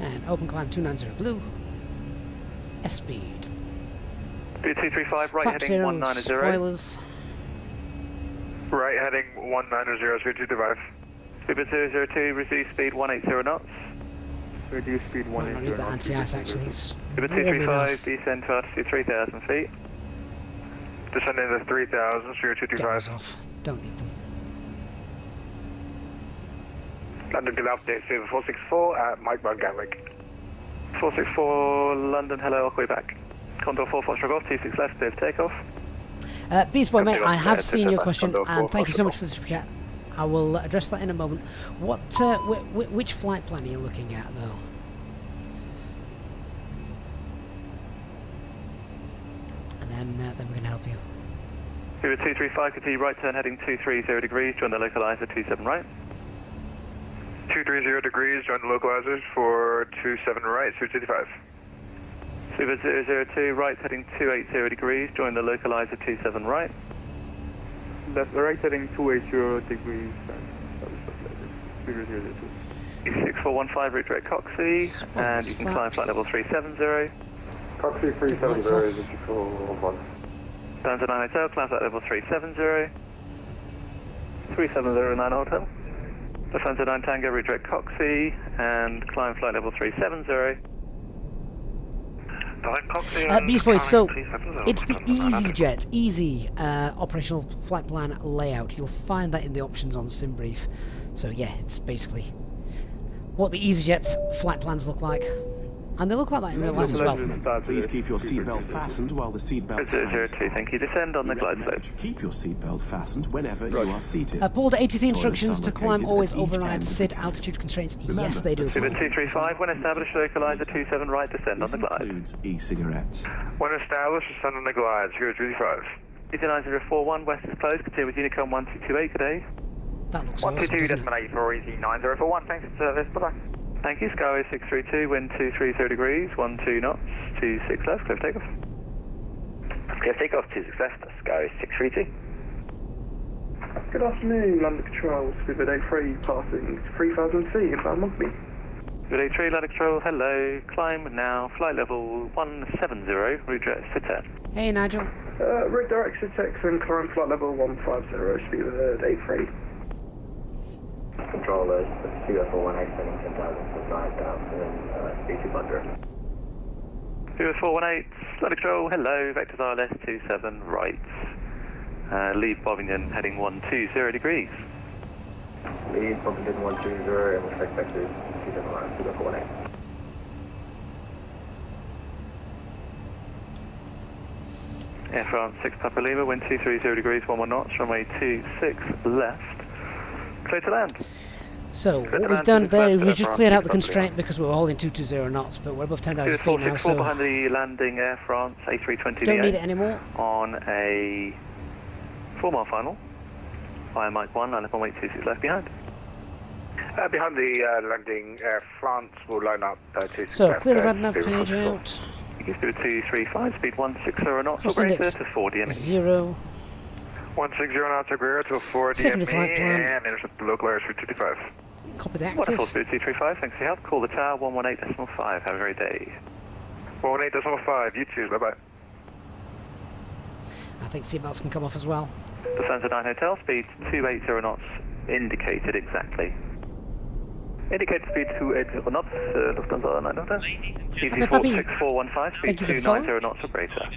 And open climb 290 blue. S speed.
Speed 235, right
Flap
heading
0,
190.
spoilers.
Right heading 190, speed 225. Speed 002, reduce speed 180 knots. Reduce speed
Might not need that anti-ice actually. It's
Speed
warm
235,
enough.
descend to altitude 3,000 feet. Descending to 3,000, speed
Get
225.
those off. Don't need them.
London to update 464 at Mike Bar Gatwick.
464, London, hello, I'll call you back. Condor 4, Foxtrot Golf, 26 left, clear for takeoff.
Beast Boy, mate,
Something
I
else,
have seen your
Tiff,
question,
Condor
and
4,
thank you so
Foxtrot
much for the super chat. I will address that in a moment. What, which flight plan are you looking at, though? And then we can help you.
Speed 235, continue right turn heading 230 degrees, join the localizer 27 right.
230 degrees, join the localizers for 27 right, 225.
Super 002, right heading 280 degrees, join the localizer 27 right.
Left, right heading 280 degrees, 002.
6415, route direct Coxie, and you can climb flight level 370.
Coxie 370, Easy 6415.
Down to 9 hotel, climb flight level 370. 370 hotel. Lufthansa 9 Tango, route direct Coxie, and climb flight level 370.
Beast Boy, so it's the Easyjet, easy operational flight plan layout. You'll find that in the options on SimBrief. So yeah, it's basically what the Easyjet's flight plans look like. And they look like that in real life as well.
Please keep your seatbelt fastened while the seatbelt
002, thank you. Descend on the glide slope.
Keep your seatbelt fastened whenever you are seated.
Paul, the ATC instructions to climb
located
always
at each
override
end of
SID
the
altitude constraints. Yes, they do.
Super 235, when established, localizer 27 right, descend on the glide.
Includes e-cigarettes.
When established, descend on the glide, 035.
Easy 9041, west is closed, continue with Unicom 1228, good day.
That looks awesome, doesn't it?
122.84, Easy 9041, thanks for service, bye-bye.
Thank you, Skyway 632, wind 230 degrees, 12 knots, 26 left, clear for takeoff.
Clear takeoff, 26 left, Skyway 632.
Good afternoon, London Control, Scuba Day 3, passing 3,000 feet, inbound Mugby.
Good day 3, Land Control, hello, climb now, flight level 170, route direct Citet.
Hey, Nigel.
Route direct Citex and climb flight level 150, speed of day 3.
Controllers, CO418, sending 10,000 to 5,000, speed 200.
CO418, Land Control, hello, vectors RLS 27 right. Lead Bovington heading 120 degrees.
Lead Bovington 120 and respect vectors 27 right, CO418.
Air France 6 Papa Lima, wind 230 degrees, 11 knots, runway 26 left. Clear to land.
So, what we've done there, we just cleared out the constraint because we were holding 220 knots, but we're above 10,000 feet now, so...
behind the landing Air France A320.
Don't need it anymore.
On a 4-mile final. Via Mike 1, line up on wait 26 left behind.
Behind the landing Air France, will line up 26
So,
left.
clear the red nav page out.
You can do 235, speed 160 knots or
Cross
greater
index
to 4 DME.
0.
160 knots or greater to 4
Secondary
DME,
flight plan.
and intercept the localizer 325.
Copy the active.
Wonderful, speed 235, thanks for your help. Call the tower 118.5, have a great day.
118.5, you too, bye-bye.
I think seatbelts can come off as well.
Lufthansa 9 Hotel, speed 280 knots, indicated exactly. Indicate speed 280 knots, Lufthansa 900. Easy
Happy puppy.
6415, speed
Thank you for the follow.
290 knots or greater.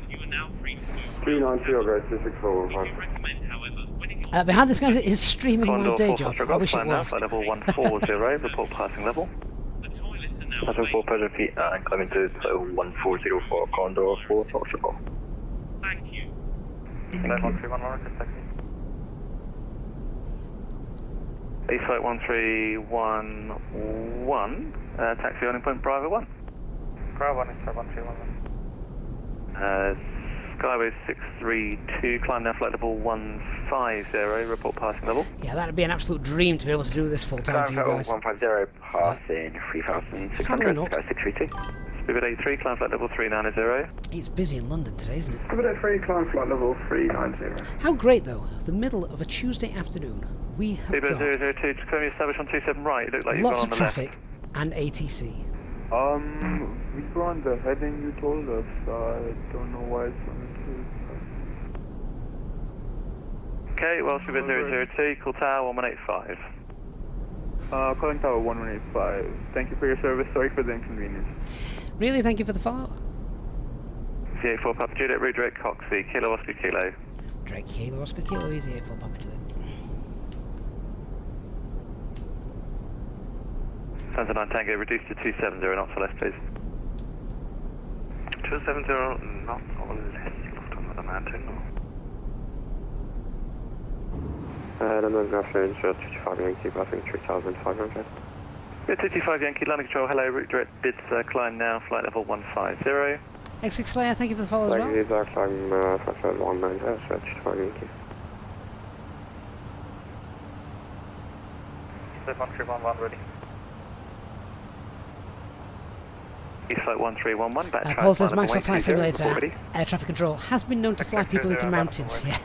390, great, 26415.
Behind this guys is streaming
Condor
my day
4
job.
Foxtrot
I
Golf,
wish it
climb now,
was.
flight level 140, report passing level.
Passing 4 pleasure feet and climbing to flight 140 for Condor 4 Foxtrot Golf.
Thank you.
Flight 1311, taxi. East flight 1311, taxi on point Bravo 1. Bravo 1 is flight 1311. Skyway 632, climb now flight level 150, report passing level.
Yeah, that'd be an absolute dream to be able to do this full time for you guys.
150, passing 3600,
Sadly not.
632.
Spirit 83, climb flight level 390.
It's busy in London today, isn't it?
Spirit 3, climb flight level 390.
How great though, the middle of a Tuesday afternoon, we have
Spirit
got
002, Tacoma established on 27 right, it looked like you've
lots
gone
of
on the left.
traffic and ATC.
We were on the heading you told us. I don't know why it's on the
Okay, well, Spirit 002, call tower 1185.
calling tower 1185. Thank you for your service. Sorry for the inconvenience.
Really, thank you for the follow.
C84 Papa Juliet, redirect Coxie, Kilo Oscar Kilo.
Drake Kilo Oscar Kilo, Easy 84 Papa Juliet.
Santa 9 Tango, reduced to 270 knots or less, please. 270 knots or less, Lufthansa 9 Tango.
London Grafton, 55 Yankee, passing 3500.
Yeah, 55 Yankee, landing control, hello, route direct bids, climb now, flight level 150.
X6 Slayer, thank you for the follow as well.
These are climb flight level 190, 35 Yankee.
1311 ready. East flight 1311, back track.
Paul says Microsoft Flight Simulator air traffic control has been known to fly people into mountains. Yeah.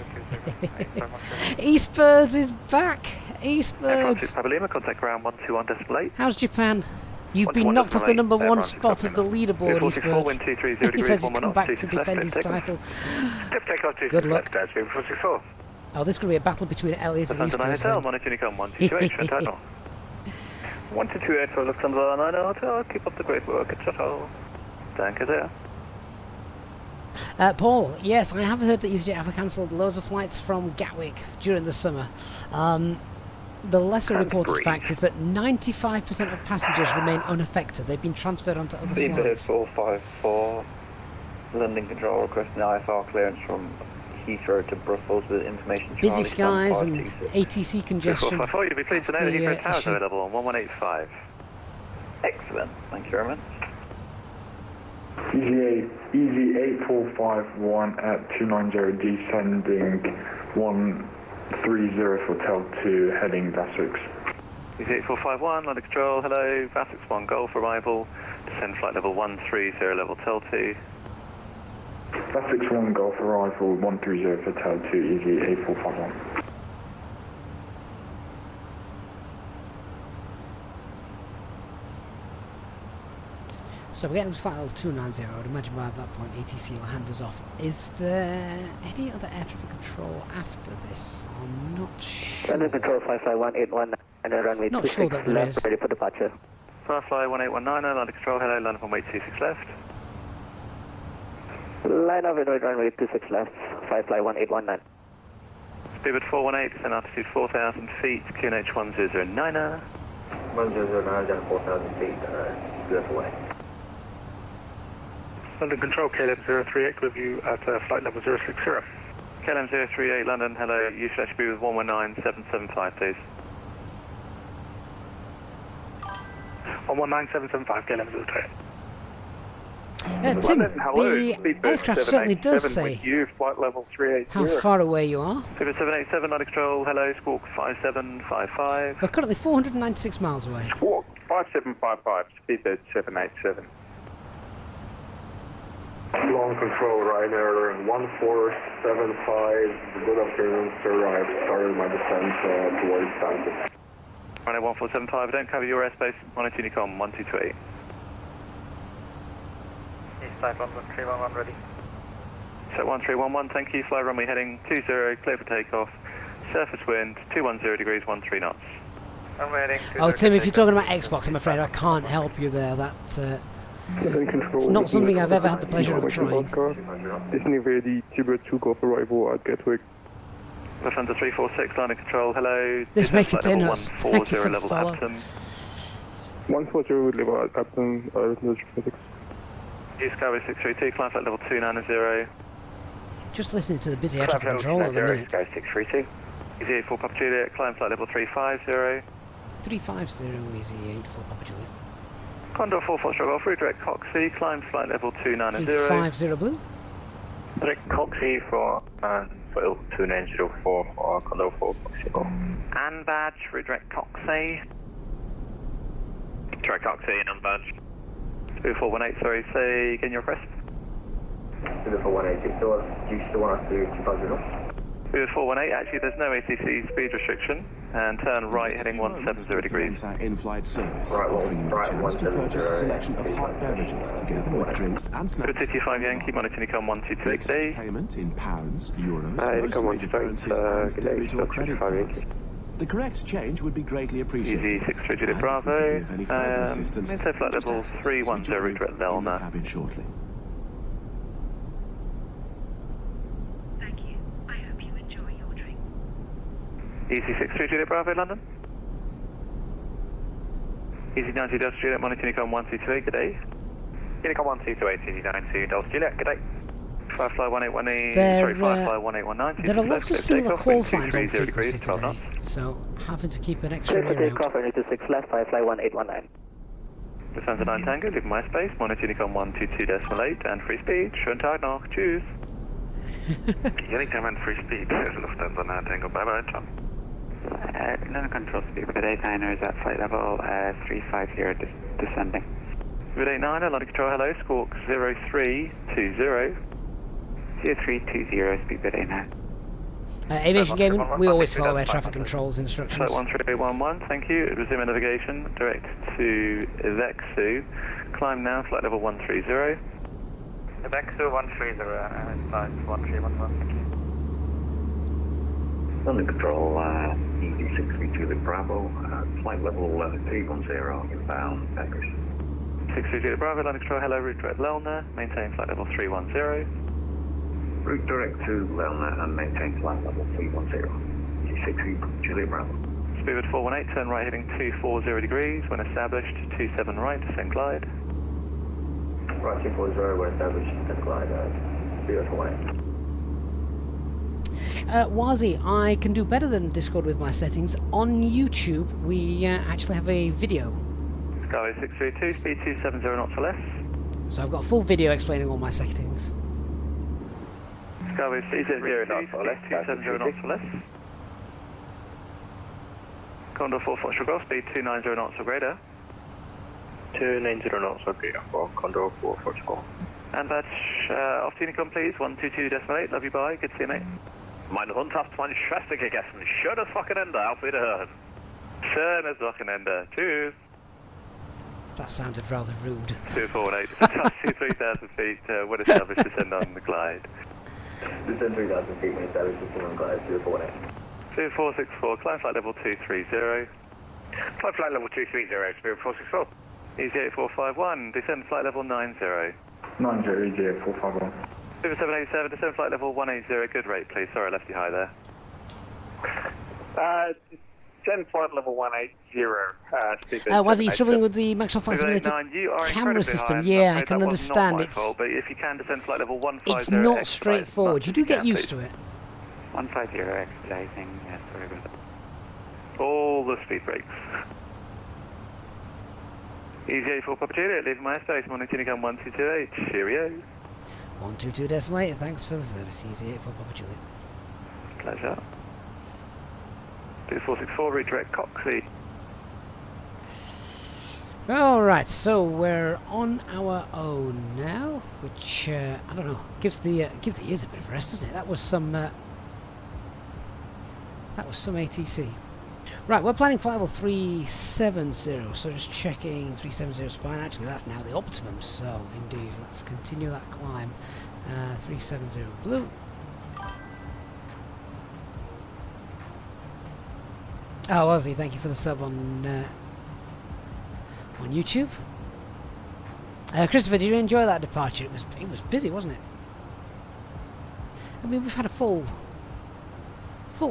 Eastbirds is back. Eastbirds.
Papa Lima, contact ground 121.8.
How's Japan? You've been knocked off the number one spot of the leaderboard, Eastbirds.
Wind 230
He says he's
degrees,
come back to defend his title. Good luck. Oh, this is going to be a battle between Elliot and Eastbirds.
Hotel, monitor Unicom 128, Shuttle. 128 for Lufthansa 9 Hotel, keep up the great work at Shuttle. Thank you there.
Paul, yes, I have heard that EasyJet have cancelled loads of flights from Gatwick during the summer. The lesser reported fact is that 95% of passengers remain unaffected. They've been transferred onto other flights.
454, landing control requesting IFR clearance from Heathrow to Brussels with information.
Busy skies and ATC congestion.
454, you'll be pleased to know that Heathrow Tower is available on 1185.
Excellent, thank you very much.
Easy 8451 at 290, descending 130 for Tel 2, heading VATSIM.
Easy 8451, landing control, hello, VATSIM 1 Golf arrival, descend flight level 130, level Tel 2.
VATSIM 1 Golf arrival 130 for Tel 2, Easy 8451.
So we're getting to flight level 290. I would imagine by that point ATC will hand us off. Is there any other air traffic control after this? I'm not sure.
Runway control, fly 181 and runway
not sure that there
left,
is.
ready for departure.
Fly 1819, landing control, hello, landing on 26 left.
Line of runway 26 left, fly 1819.
Speedbird 418, descend altitude 4,000 feet, QNH 1009er.
1009, then 4,000 feet, left away.
London Control, KLM 038 with you at flight level 060.
KLM 038, London, hello, you should be with 119775, please.
119775, KLM 038.
Tim, the aircraft certainly does say
you, flight level 380.
how far away you are.
Speedbird 787, landing control, hello, squawk 5755.
We're currently 496 miles away.
Squawk 5755, Speedbird 787.
Long control, Ryanair 1475. Good afternoon, sir. I've started my descent towards Stanford.
Ryanair 1475, don't cover your airspace, monitor Unicom 1228.
East side London 311 ready.
Set 1311, thank you, fly runway heading 20, clear for takeoff, surface wind 210 degrees, 13 knots.
I'm waiting.
Oh, Tim, if you're talking about Xbox, I'm afraid I can't help you there. It's not something I've ever had the pleasure of trying.
Disney ready, Tibber 2 Golf arrival at Gatwick.
Lufthansa 346, line of control, hello.
This make it in us.
140 level Apton.
140 level at Apton,
Discovery 632, climb flight level 290.
Just listening to the busy air traffic control at the minute.
Discovery 632. Easy 84 Papa Juliet, climb flight level 350.
350, Easy 84 Papa Juliet.
Condor 4 Foxtrot Golf, redirect Coxie, climb flight level 290.
350 Blue.
Direct Coxie for flight level 290 for Condor 4 Foxtrot Golf.
And badge, redirect Coxie.
Direct Coxie and badge.
2418, sorry, say again your request.
2418, do you still want us to do 250 knots?
418, actually there's no ATC speed restriction, and turn right heading 170 degrees.
In-flight service.
Right, well, right, 170.
Selection of hot beverages together with drinks and snacks.
55 Yankee, monitor Unicom 122 today.
Payment in pounds, euros,
Unicom 122, good day, stop 55 Yankee.
The correct change would be greatly appreciated.
Easy 630 Bravo. Maintain flight level 310, redirect Lelna.
Shortly.
Thank you. I hope you enjoy your drink.
Easy 630 Bravo, London. Easy 90 Delta Juliet, monitor Unicom 1228, good day.
Unicom 1228, Easy 92 Delta Juliet, good day.
Firefly 1818, sorry, Firefly 1819.
There are lots of similar call signs on frequency
degrees,
today, so having to keep an extra ear out.
Takeoff, 26 left, Firefly 1819.
Lufthansa 9 Tango, leave my space, monitor Unicom 122.8 and free speed, schönen Tag noch, tschüss.
Unicom and free speed, Lufthansa 9 Tango, bye bye, ciao.
London control speed with 89ers at flight level 350 descending.
With 89er, London control, hello, squawk 0320.
0320, speed bit 89.
Aviation Gaming, we always follow air traffic controls instructions.
Flight 13811, thank you. Resume navigation, direct to Vexu. Climb now, flight level 130.
Vexu 130, flight 1311, thank you.
London control, Easy 632 Bravo, flight level 310, inbound, Packers.
632 Bravo, London control, hello, route direct Lelna, maintain flight level 310.
Route direct to Lelna and maintain flight level 310. Easy Bravo.
Speedbird 418, turn right heading 240 degrees, when established, 27 right, descend glide.
Right, 240, when established, descend glide, Speedbird 418.
Wazi, I can do better than Discord with my settings. On YouTube, we actually have a video.
Skyway 632, speed 270 knots or less.
So I've got a full video explaining all my settings.
Skyway 632, knots or less, 270 knots or less. Condor 4 Foxtrot Golf, speed 290 knots or greater.
290 knots or greater for Condor 4 Foxtrot Golf.
And that's off to Unicom, please, 122.8, love you, bye, good to see you, mate.
Meine Hund hat mein Schwester gegessen. Schönes Wochenende, auf Wiederhören.
Schönes Wochenende, tschüss.
That sounded rather rude.
2418, it's 3,000 feet, when established, descend on the glide.
Descend 3,000 feet when established, descend on glide, 2418.
2464, climb flight level 230.
Climb flight level 230, Spirit 464.
Easy 8451, descend flight level 90.
90, Easy 8451.
787, descend flight level 180, good rate please, sorry I left you high there.
Descend flight level 180,
was he struggling with the Microsoft Flight Simulator camera system? Yeah, I can understand. It's
fault, but if you can descend flight level 150,
it's not straightforward. You do get used to it.
150 expediting, yes, very good.
All the speed brakes. Easy 84 Papa Juliet, leaving my space, monitor Unicom 1228, cheerio.
122.8, thanks for the service, Easy 84 Papa Juliet.
Pleasure. 2464, redirect Coxie.
Alright, so we're on our own now, which, I don't know, gives the ears a bit of rest, doesn't it? That was some ATC. Right, we're planning flight level 370, so just checking 370 is fine. Actually, that's now the optimum, so indeed, let's continue that climb. 370 blue. Oh, Ozzy, thank you for the sub on YouTube. Christopher, did you enjoy that departure? It was busy, wasn't it? I mean, we've had a full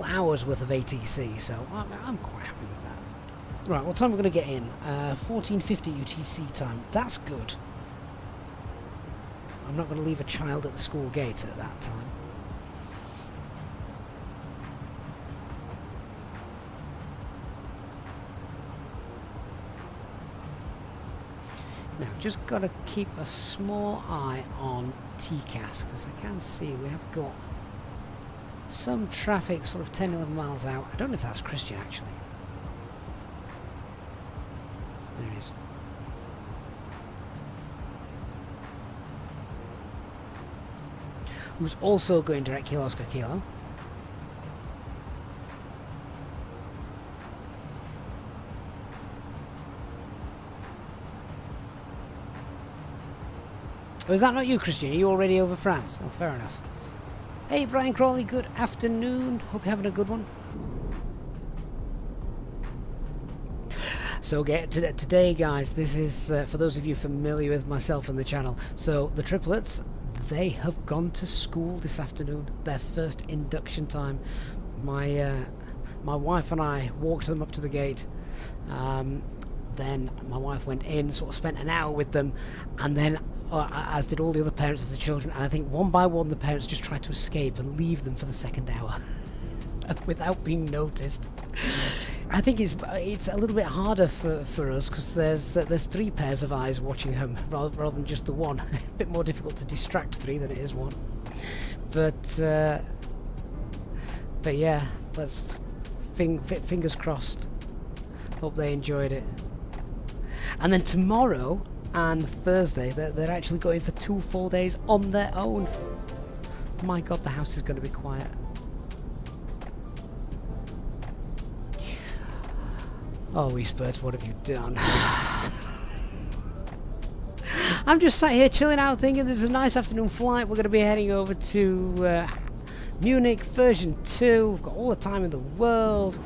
hour's worth of ATC, so I'm quite happy with that. Right, what time are we going to get in? 14:50 UTC time. That's good. I'm not going to leave a child at the school gate at that time. Now, just got to keep a small eye on TCAS, because I can see we have got some traffic sort of 10-11 miles out. I don't know if that's Christian, actually. There he is. Who's also going direct Kilo Oscar Kilo. Oh, is that not you, Christian? Are you already over France? Oh, fair enough. Hey, Brian Crawley, good afternoon. Hope you're having a good one. So today, guys, this is, for those of you familiar with myself and the channel, so the triplets, they have gone to school this afternoon. Their first induction time. My wife and I walked them up to the gate. Then my wife went in, sort of spent an hour with them, and then as did all the other parents of the children, and I think one by one the parents just tried to escape and leave them for the second hour without being noticed. I think it's a little bit harder for us because there's three pairs of eyes watching them rather than just the one. A bit more difficult to distract three than it is one. But yeah, let's fingers crossed. Hope they enjoyed it. And then tomorrow and Thursday, they're actually going for 2 full days on their own. My God, the house is going to be quiet. Oh, Eastbirds, what have you done? I'm just sat here chilling out thinking this is a nice afternoon flight. We're going to be heading over to Munich version 2. We've got all the time in the world.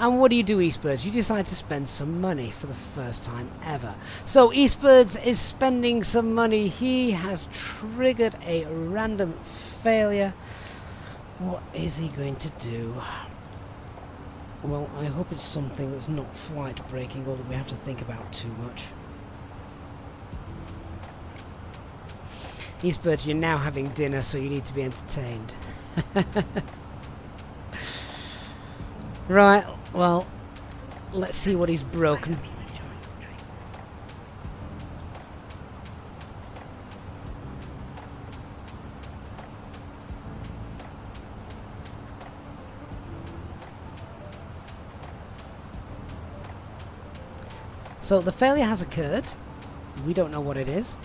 And what do, Eastbirds? You decide to spend some money for the first time ever. So Eastbirds is spending some money. He has triggered a random failure. What is he going to do? Well, I hope it's something that's not flight breaking or that we have to think about too much. Eastbirds, you're now having dinner, so you need to be entertained. Right, well, let's see what he's broken. So the failure has occurred. We don't know what it is.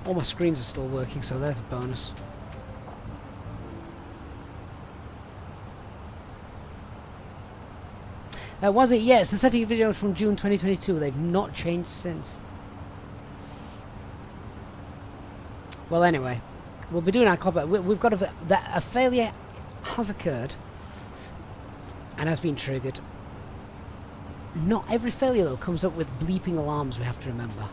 All my screens are still working, so there's a bonus. Was it? Yes, the setting video from June 2022. They've not changed since. Well, anyway, we'll be doing our cockpit. We've got a failure has occurred and has been triggered. Not every failure, though, comes up with bleeping alarms, we have to remember.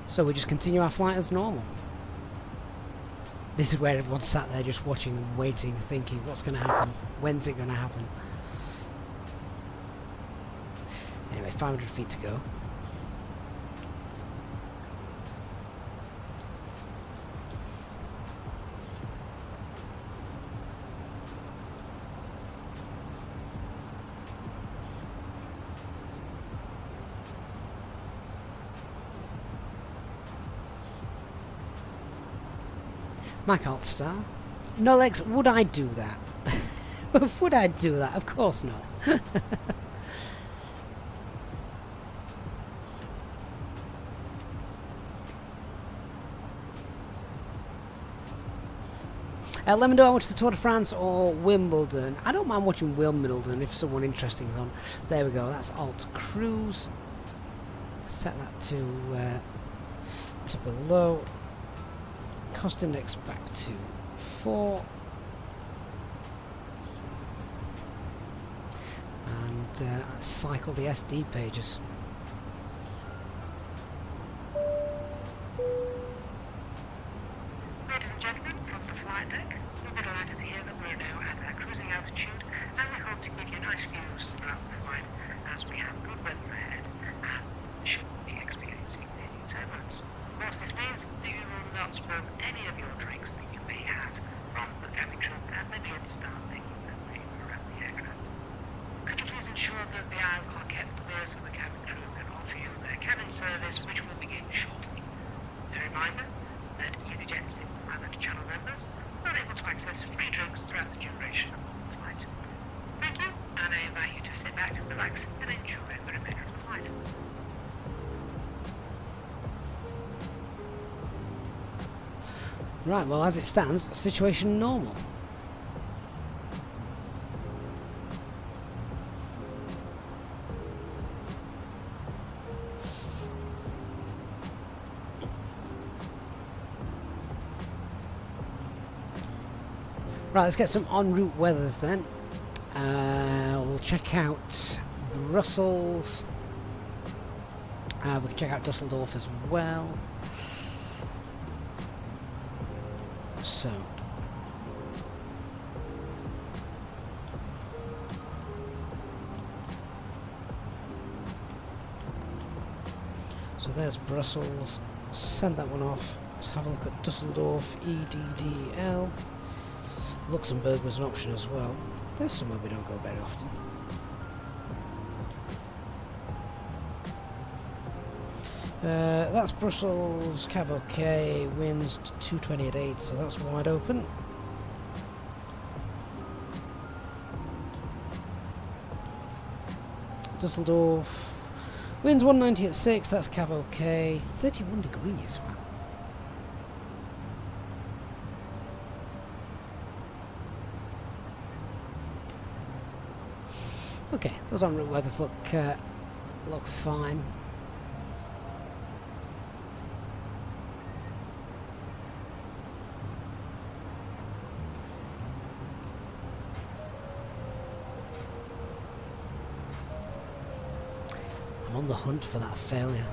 So we just continue our flight as normal. This is where everyone's sat there just watching and waiting, thinking, what's going to happen? When's it going to happen? Anyway, 500 feet to go. Mike Altstar. No legs, would I do that? Would I do that? Of course not. Let me know how much the Tour de France or Wimbledon. I don't mind watching Wimbledon if someone interesting is on. There we go. That's Alt Cruise. Set that to below. Cost index back to 4. And cycle the SD pages.
Ladies and gentlemen, from the flight deck, we're delighted to hear that we're now at our cruising altitude, and we hope to give you nice views throughout the flight as we have good weather ahead and should be experiencing any turbulence. Of course, this means that you will not spill any of your drinks that you may have from the cabin crew as they begin to start making their way around the aircraft. Could you please ensure that the eyes are kept clear so the cabin crew can offer you their cabin service, which will begin shortly. A reminder that Easyjet's pilot channel members are able to access free drugs throughout the duration of the flight. Thank you, and I invite you to sit back, relax, and enjoy the remainder of the flight.
Right, well, as it stands, situation normal. Right, let's get some en route weathers then. We'll check out Brussels. We can check out Dusseldorf as well. So there's Brussels. Send that one off. Let's have a look at Dusseldorf, EDDL. Luxembourg was an option as well. There's somewhere we don't go very often. That's Brussels, cab okay, winds 220 at 8, so that's wide open. Dusseldorf, winds 190 at 6, that's cab okay, 31 degrees. Wow. Okay, those en route weathers look fine. I'm on the hunt for that failure.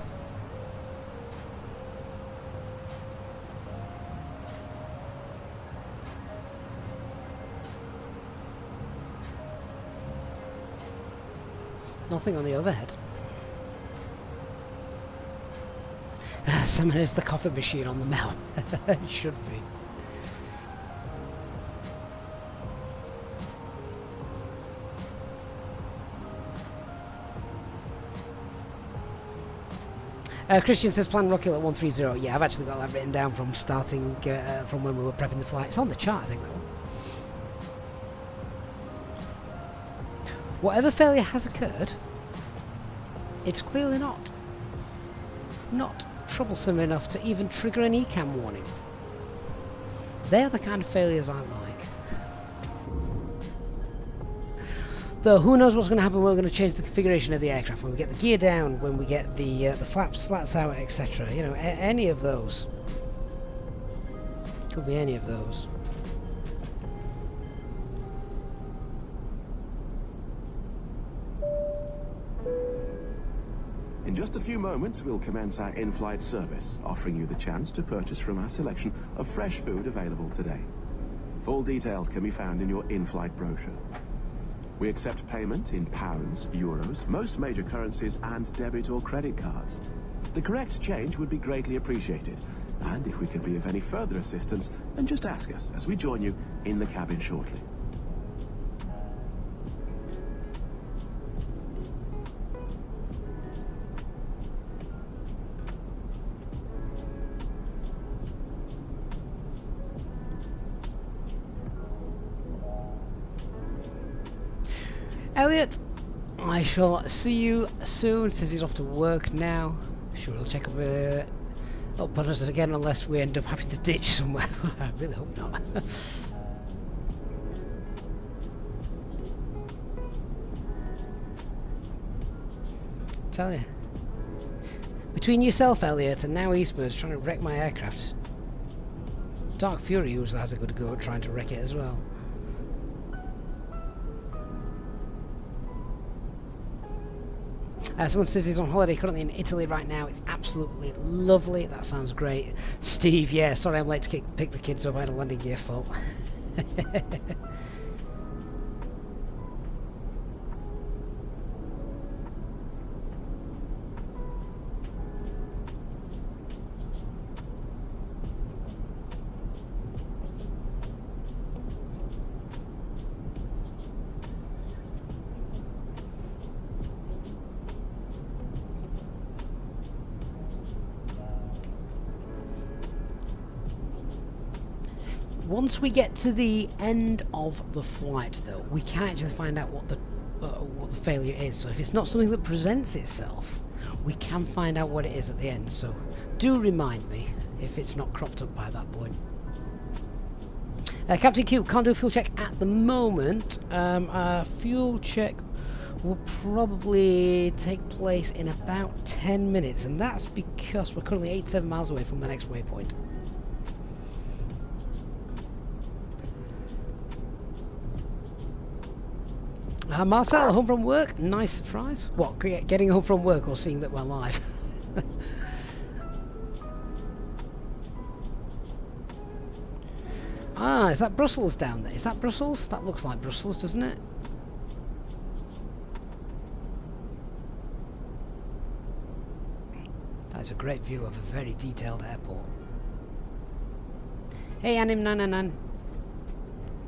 Nothing on the overhead. Someone is the coffee machine on the Mel. It should be. Christian says plan Rocky at 130. Yeah, I've actually got that written down from starting from when we were prepping the flight. It's on the chart, I think, though. Whatever failure has occurred, it's clearly not troublesome enough to even trigger an ECAM warning. They're the kind of failures I like. Though who knows what's going to happen when we're going to change the configuration of the aircraft, when we get the gear down, when we get the flaps, slats out, etc. You know, any of those. Could be any of those.
In just a few moments, we'll commence our in-flight service, offering you the chance to purchase from our selection of fresh food available today. Full details can be found in your in-flight brochure. We accept payment in pounds, euros, most major currencies, and debit or credit cards. The correct change would be greatly appreciated, and if we can be of any further assistance, then just ask us as we join you in the cabin shortly.
Elliot, I shall see you soon. Says he's off to work now. Sure, he'll check up on us again unless we end up having to ditch somewhere. I really hope not. tell you. Between yourself, Elliot, and now Eastbird's trying to wreck my aircraft. Dark Fury usually has a good go at trying to wreck it as well. Someone says he's on holiday currently in Italy right now. It's absolutely lovely. That sounds great. Steve, yeah, sorry I'm late to pick the kids up. I had a landing gear fault. Once we get to the end of the flight, though, we can actually find out what the failure is. So if it's not something that presents itself, we can find out what it is at the end. So do remind me if it's not cropped up by that point. Captain Q, can't do a fuel check at the moment. Our fuel check will probably take place in about 10 minutes, and that's because we're currently 87 miles away from the next waypoint. Marcel, home from work? Nice surprise. What, getting home from work or seeing that we're live? Ah, is that Brussels down there? Is that Brussels? That looks like Brussels, doesn't it? That's a great view of a very detailed airport. Hey, Anim999.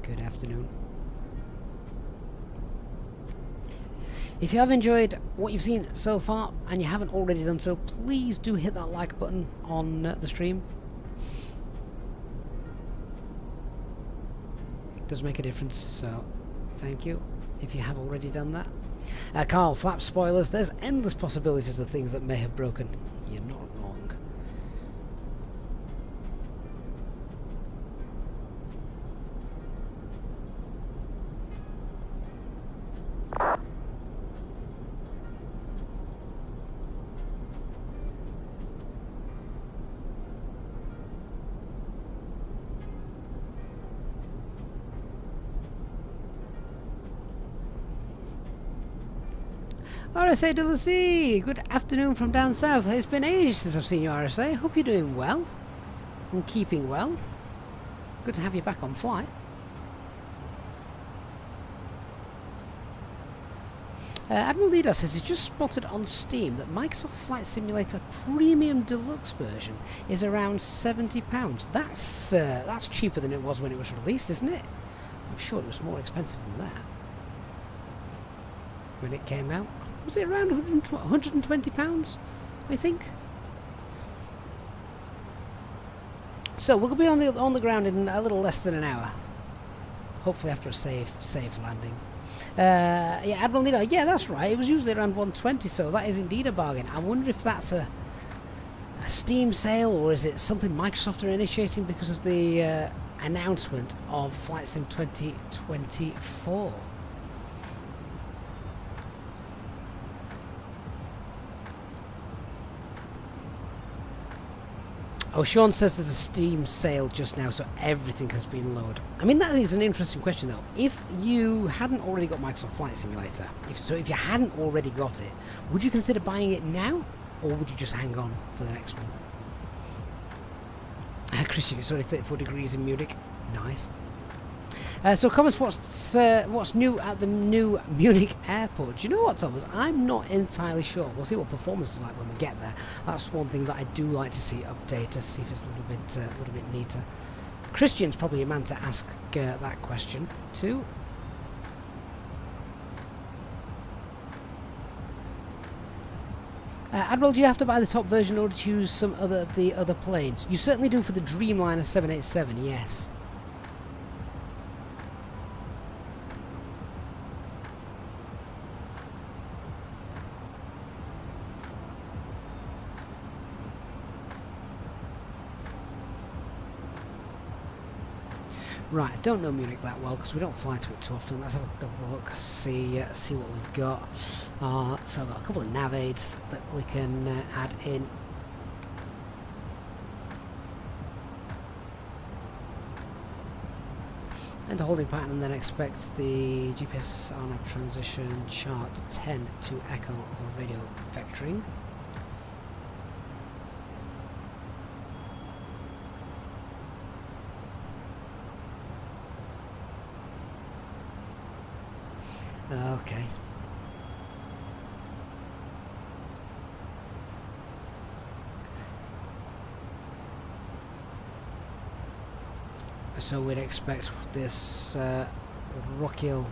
Good afternoon. If you have enjoyed what you've seen so far and you haven't already done so, please do hit that like button on the stream. It does make a difference, so thank you if you have already done that. Carl, flap spoilers, there's endless possibilities of things that may have broken. You're not wrong. RSA to the sea! Good afternoon from down south. It's been ages since I've seen you, RSA. Hope you're doing well and keeping well. Good to have you back on flight. Admiral Leader says he's just spotted on Steam that Microsoft Flight Simulator Premium Deluxe version is around £70. That's cheaper than it was when it was released, isn't it? I'm sure it was more expensive than that when it came out. Was it around £120, I think? So we'll be on the ground in a little less than an hour. Hopefully after a safe landing. Yeah, Admiral Nino, yeah, that's right. It was usually around 120, so that is indeed a bargain. I wonder if that's a Steam sale, or is it something Microsoft are initiating because of the announcement of Flight Sim 2024. Oh, Sean says there's a Steam sale just now, so everything has been lowered. I mean, that is an interesting question, though. If you hadn't already got Microsoft Flight Simulator, if you hadn't already got it, would you consider buying it now, or would you just hang on for the next one? Christian, it's only 34 degrees in Munich. Nice. So, comments, what's new at the new Munich Airport? Do you know what, Thomas? I'm not entirely sure. We'll see what performance is like when we get there. That's one thing that I do like to see updated, see if it's a little bit neater. Christian's probably a man to ask that question to. Admiral, do you have to buy the top version in order to use some of the other planes? You certainly do for the Dreamliner 787, yes. Right, I don't know Munich that well because we don't fly to it too often. Let's have a look, see what we've got. So I've got a couple of nav aids that we can add in. And the holding pattern, and then expect the GPS on a transition chart 10 to echo or radio vectoring. Okay. So we'd expect this Rockhill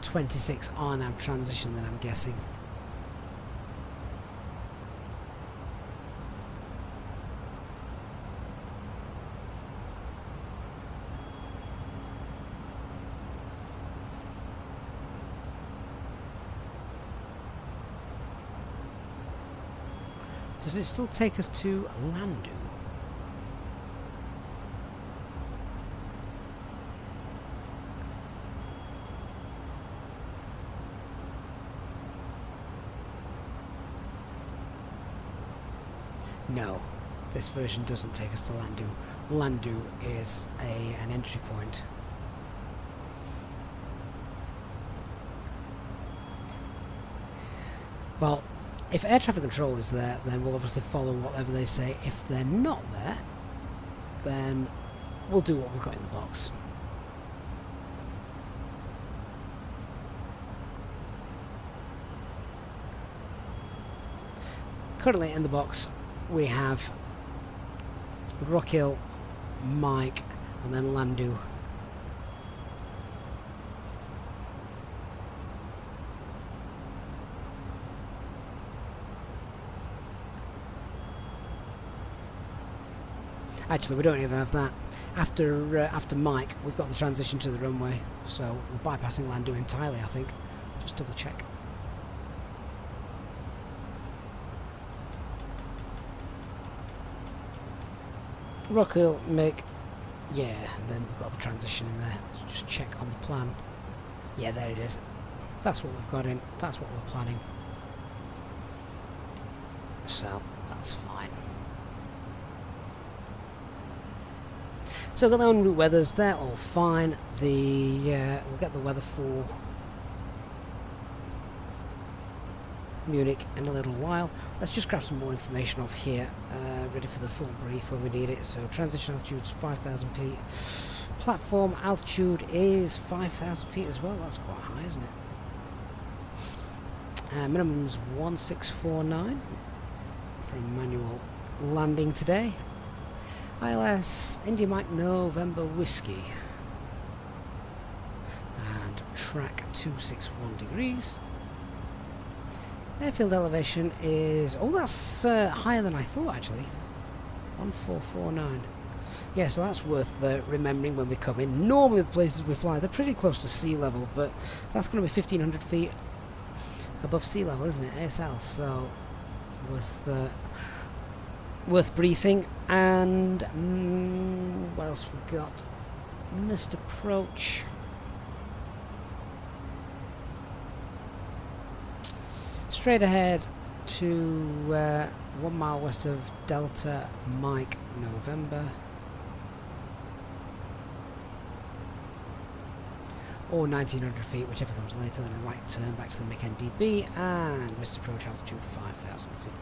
26 RNAV transition then, I'm guessing. Does it still take us to Landu? No, this version doesn't take us to Landu. Landu is an entry point. Well, if air traffic control is there, then we'll obviously follow whatever they say. If they're not there, then we'll do what we've got in the box. Currently in the box we have Rockhill, Mike, and then Landu. Actually, we don't even have that. After Mike, we've got the transition to the runway, so we're bypassing Landu entirely, I think. Just double check. Rockhill, Mick, yeah, and then we've got the transition in there. So just check on the plan. Yeah, there it is. That's what we've got in. That's what we're planning. So that's fine. So we've got the en route weathers, they're all fine. We'll get the weather for Munich in a little while. Let's just grab some more information off here, ready for the full brief when we need it. So transition altitude is 5,000 feet. Platform altitude is 5,000 feet as well. That's quite high, isn't it? Minimum's 1649 for a manual landing today. ILS India Mike November Whiskey, and track 261 degrees. Airfield elevation is, oh, that's higher than I thought actually, 1449. Yeah, so that's worth remembering when we come in. Normally the places we fly, they're pretty close to sea level, but that's going to be 1,500 feet above sea level, isn't it, ASL? So worth briefing. And what else we got? Missed approach. Straight ahead to 1 mile west of Delta Mike November, or 1,900 feet, whichever comes later. Then a right turn back to the Mick NDB, and missed approach altitude 5,000 feet.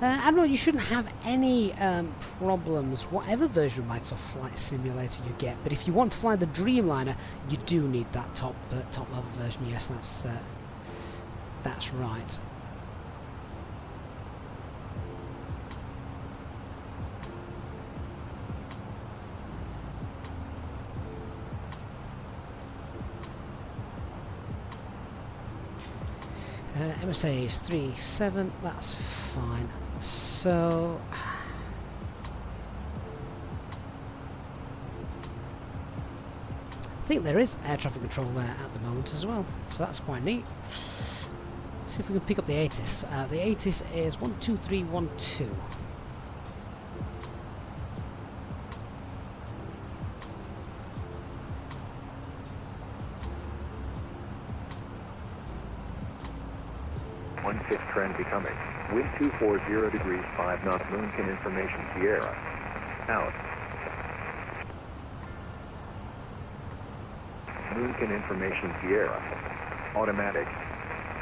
Admiral, you shouldn't have any problems, whatever version of Microsoft Flight Simulator you get. But if you want to fly the Dreamliner, you do need that top level version. Yes, that's right. MSA is 37. That's fine. So I think there is air traffic control there at the moment as well, so that's quite neat. See if we can pick up the ATIS. The ATIS is 12312.
Trend becoming. Wind 240 degrees 5 knots. Moonkin information Sierra. Out. Moonkin information Sierra. Automatic.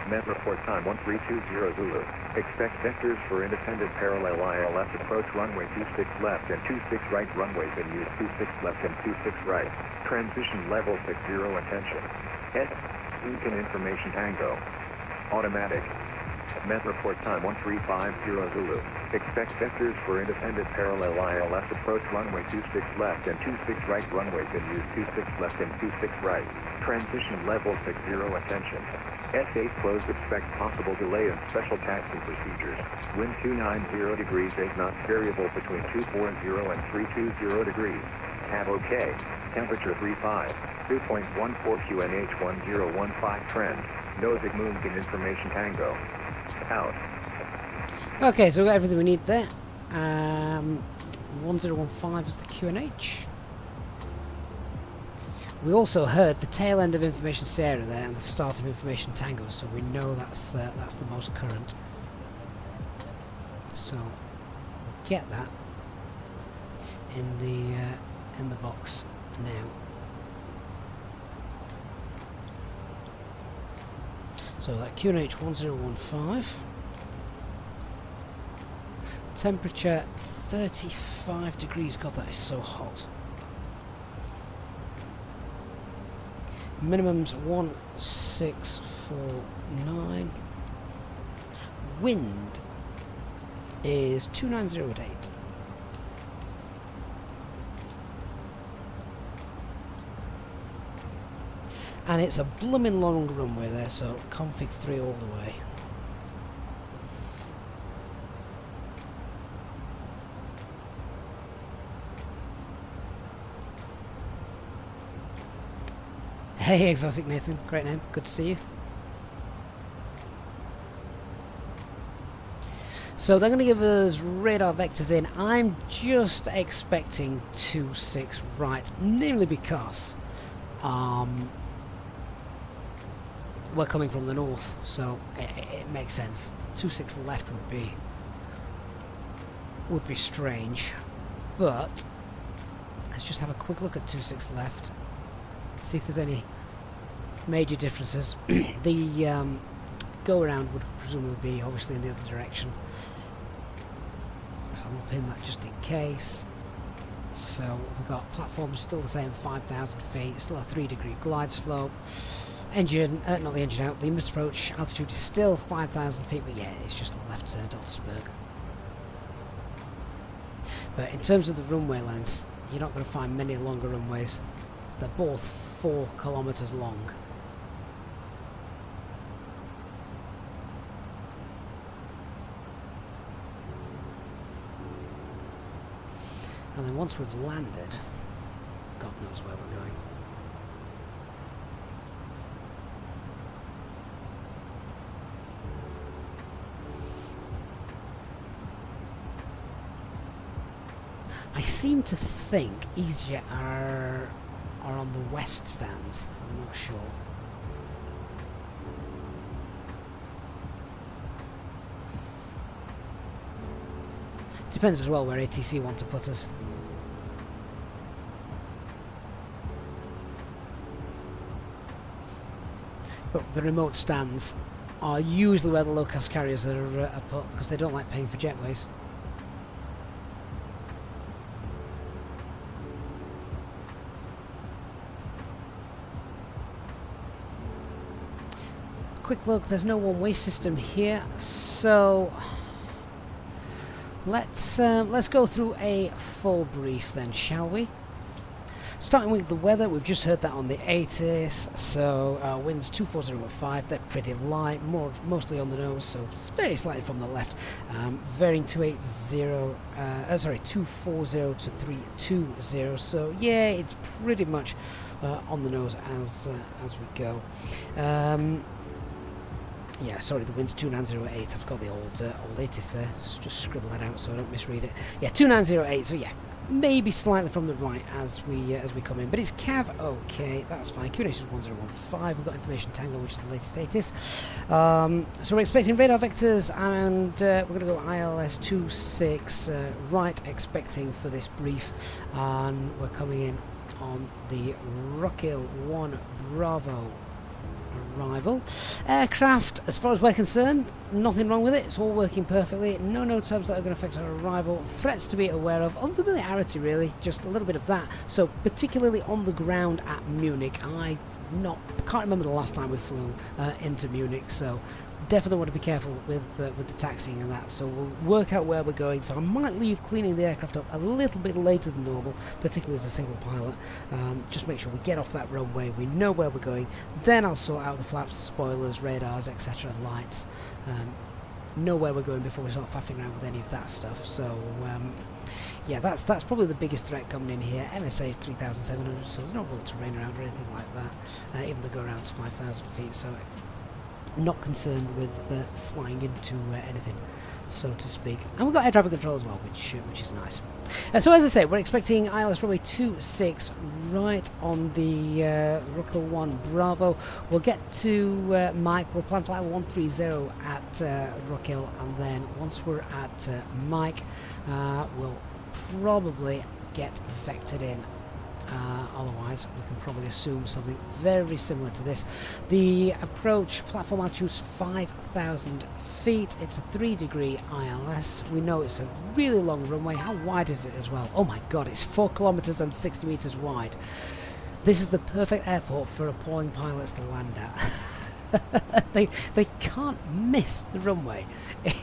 Met report time 1320 Zulu. Expect vectors for independent parallel ILS approach runway 26 left and 26 right runways in use 26 left and 26 right. Transition level 60 attention. S. Moonkin information Tango. Automatic. Met report time 1350 Zulu. Expect vectors for independent parallel ILS approach runway 26 left and 26 right runways in use 26 left and 26 right. Transition level 60 attention. S8 closed. Expect possible delay in special taxi procedures. Wind 290 degrees 8 knots. Variable between 240 and 320 degrees. Tab OK. Temperature 35. 2.14 QNH 1015 trend. Nozick Moonkin information Tango. Out.
Okay, so we got everything we need there. 1015 is the QNH. We also heard the tail end of Information Sierra there and the start of Information Tango, so we know that's the most current. So get that in the box now. So that QNH 1015. Temperature 35 degrees. God, that is so hot. Minimum's 1649. Wind is 290 at 8. And it's a blooming long runway there, so config 3 all the way. Hey Exotic Nathan, great name, good to see you. So they're going to give us radar vectors in. I'm just expecting 26 right, namely because we're coming from the north, so it makes sense. 26 left would be strange, but let's just have a quick look at 26 left, see if there's any major differences. The go around would presumably be obviously in the other direction, so I'll pin that just in case. So we've got platform still the same, 5,000 feet, still a 3-degree glide slope. Engine, not the engine out, the missed approach altitude is still 5,000 feet, but yeah, it's just a left turn to Ottersberg. But in terms of the runway length, you're not going to find many longer runways. They're both 4 kilometers long. And then once we've landed, God knows where we're going. I seem to think Easyjet are on the west stands. I'm not sure. Depends as well where ATC want to put us. But the remote stands are usually where the low-cost carriers are put, because they don't like paying for jetways. Quick look, there's no one-way system here, so let's go through a full brief then, shall we? Starting with the weather, we've just heard that on the ATIS, so winds 240 at 5, they're pretty light, mostly on the nose, so it's very slightly from the left, varying 240 to 320, so yeah, it's pretty much on the nose as we go. Yeah, sorry, the wind's 2908. I've got the old latest there. Just scribble that out so I don't misread it. Yeah, 2908. So yeah, maybe slightly from the right as we come in, but it's cav okay. That's fine. QNH is 1015. We've got information Tango, which is the latest status. So we're expecting radar vectors, and we're going to go ILS 26 right, expecting for this brief, and we're coming in on the Rockhill 1 Bravo arrival. Aircraft, as far as we're concerned, nothing wrong with it. It's all working perfectly. No notabs that are going to affect our arrival. Threats to be aware of. Unfamiliarity, really. Just a little bit of that. So, particularly on the ground at Munich, I can't remember the last time we flew into Munich. So, definitely want to be careful with the taxiing and that. So we'll work out where we're going. So I might leave cleaning the aircraft up a little bit later than normal, particularly as a single pilot. Just make sure we get off that runway, we know where we're going. Then I'll sort out the flaps, spoilers, radars, etc., lights. Know where we're going before we start faffing around with any of that stuff. So yeah, that's probably the biggest threat coming in here. MSA is 3,700, so there's no real terrain around or anything like that. Even the go around's 5,000 feet, so not concerned with flying into anything, so to speak. And we've got air traffic control as well, which is nice. So as I say, we're expecting ILS runway 26 right on the Rockhill 1 Bravo. We'll get to Mike. We'll plan flight 130 at Rockhill, and then once we're at Mike, we'll probably get vectored in. Otherwise, we can probably assume something very similar to this. The approach platform altitude is 5,000 feet. It's a 3-degree ILS. We know it's a really long runway. How wide is it as well? Oh my god, it's 4 kilometers and 60 meters wide. This is the perfect airport for appalling pilots to land at. they can't miss the runway.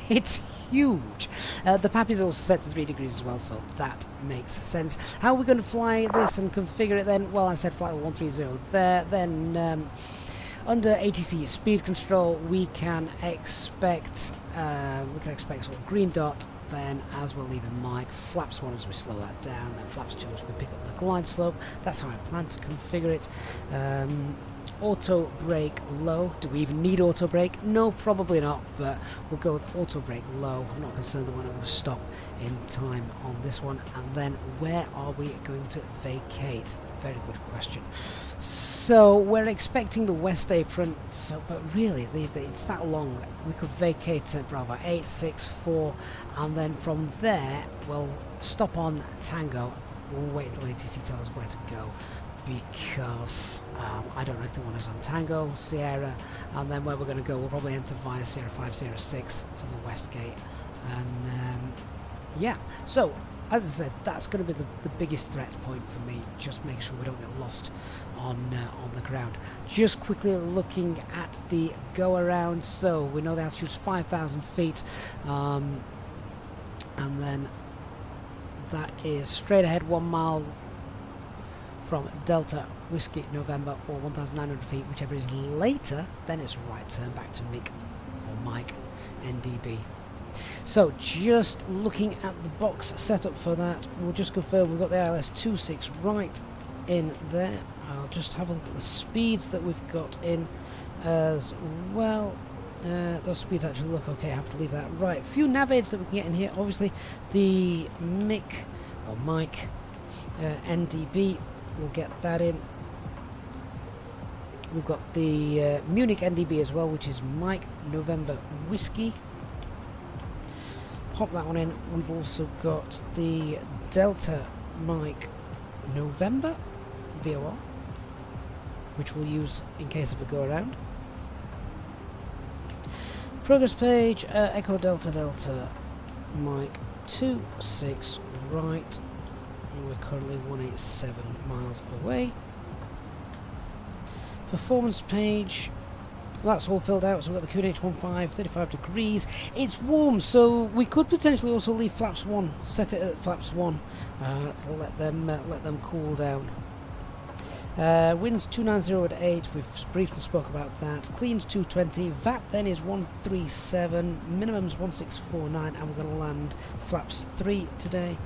It's huge. The PAP is also set to 3 degrees as well, so that makes sense. How are we going to fly this and configure it then? Well, I said flight 130 there. Then under ATC speed control, we can expect sort of green dot. Then, as we're leaving Mike, flaps 1 as we slow that down, then flaps 2 as we pick up the glide slope. That's how I plan to configure it. Auto brake low. Do we even need auto brake? No, probably not, but we'll go with auto brake low. I'm not concerned that we're not going to stop in time on this one. And then where are we going to vacate? Very good question. So we're expecting the west apron, but really it's that long. We could vacate Bravo 864, and then from there we'll stop on Tango. We'll wait until ATC tells us where to go, because I don't know if they want us on Tango, Sierra, and then where we're going to go, we'll probably enter via Sierra 506 to the west gate. And yeah, so as I said, that's going to be the biggest threat point for me, just making sure we don't get lost on the ground. Just quickly looking at the go around, so we know the altitude's 5,000 feet, and then that is straight ahead 1 mile from Delta Whiskey November, or 1,900 feet, whichever is later. Then it's a right turn back to Mick or Mike NDB. So just looking at the box setup for that, we'll just confirm we've got the ILS 26 right in there. I'll just have a look at the speeds that we've got in as well. Those speeds actually look okay. I have to leave that right. A few nav aids that we can get in here. Obviously the Mick or Mike NDB, we'll get that in. We've got the Munich NDB as well, which is Mike November Whiskey. Pop that one in. We've also got the Delta Mike November VOR, which we'll use in case of a go around. Progress page, Echo Delta Delta Mike 26 right. We're currently 187 miles away. Performance page, that's all filled out, so we've got the QNH-15, 35 degrees. It's warm, so we could potentially also leave flaps 1, set it at flaps 1 to let them cool down. Winds 290 at 8, we've briefly spoke about that. Cleans 220, VAP then is 137, minimum's 1649, and we're going to land flaps 3 today.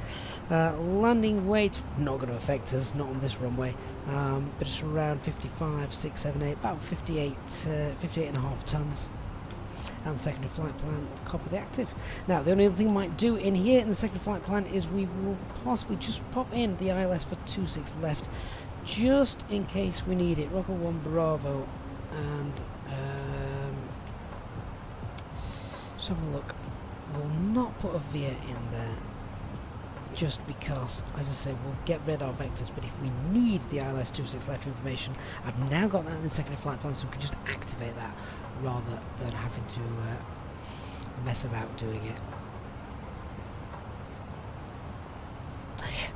Landing weight, not going to affect us, not on this runway, but it's around 55, 6, 7, 8, about 58 and a half tons. And the secondary flight plan, copy the active. Now, the only other thing we might do in here in the secondary flight plan is we will possibly just pop in the ILS for 26 left, just in case we need it. Rockle 1 Bravo, and let's have a look. We'll not put a veer in there, just because, as I say, we'll get rid of our vectors, but if we need the ILS 26 left information, I've now got that in the secondary flight plan, so we can just activate that rather than having to mess about doing it.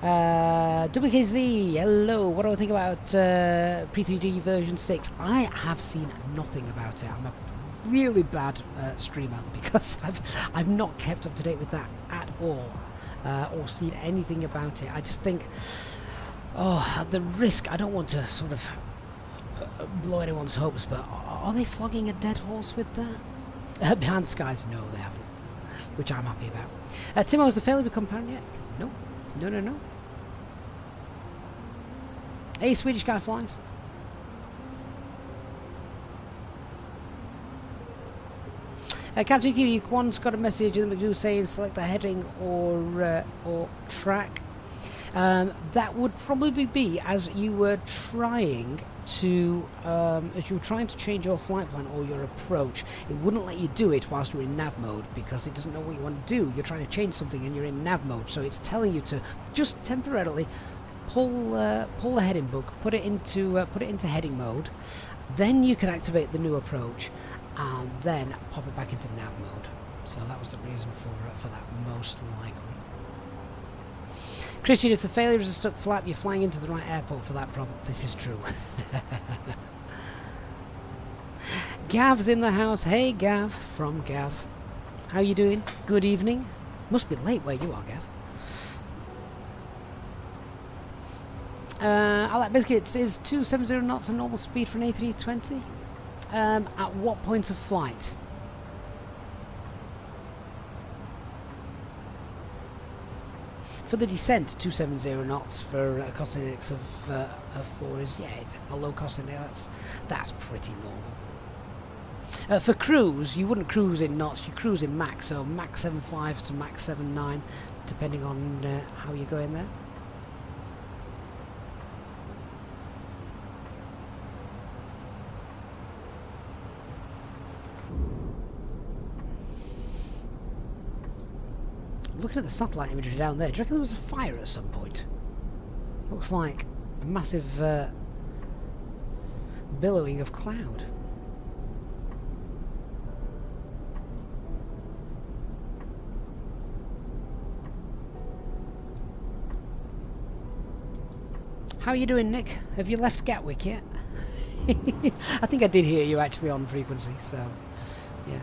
WKZ, hello, what do I think about Pre-3D version 6? I have seen nothing about it. I'm a really bad streamer because I've not kept up to date with that at all, or seen anything about it. I just think, at the risk, I don't want to sort of blow anyone's hopes, but are they flogging a dead horse with that? Behind the Skies, no, they haven't, which I'm happy about. Timo, has the failure become apparent yet? No. No. Hey, Swedish guy flies. Captain Q, Quan's got a message in the McDo saying select the heading or track. That would probably be as you were trying to change your flight plan or your approach. It wouldn't let you do it whilst you're in nav mode because it doesn't know what you want to do. You're trying to change something and you're in nav mode, so it's telling you to just temporarily pull the heading book, put it into heading mode, then you can activate the new approach, and then pop it back into nav mode. So that was the reason for that, most likely. Christian, if the failure is a stuck flap, you're flying into the right airport for that problem. This is true. Gav's in the house. Hey, Gav, from Gav. How you doing? Good evening. Must be late where you are, Gav. I like biscuits. Is 270 knots a normal speed for an A320? At what point of flight? For the descent, 270 knots for a cost index of 4 is, it's a low cost index. That's pretty normal. For cruise, you wouldn't cruise in knots, you cruise in Mach, so Mach 7.5 to Mach 7.9, depending on how you're going there. Looking at the satellite imagery down there, do you reckon there was a fire at some point? Looks like a massive billowing of cloud. How are you doing, Nick? Have you left Gatwick yet? I think I did hear you actually on frequency, so yeah.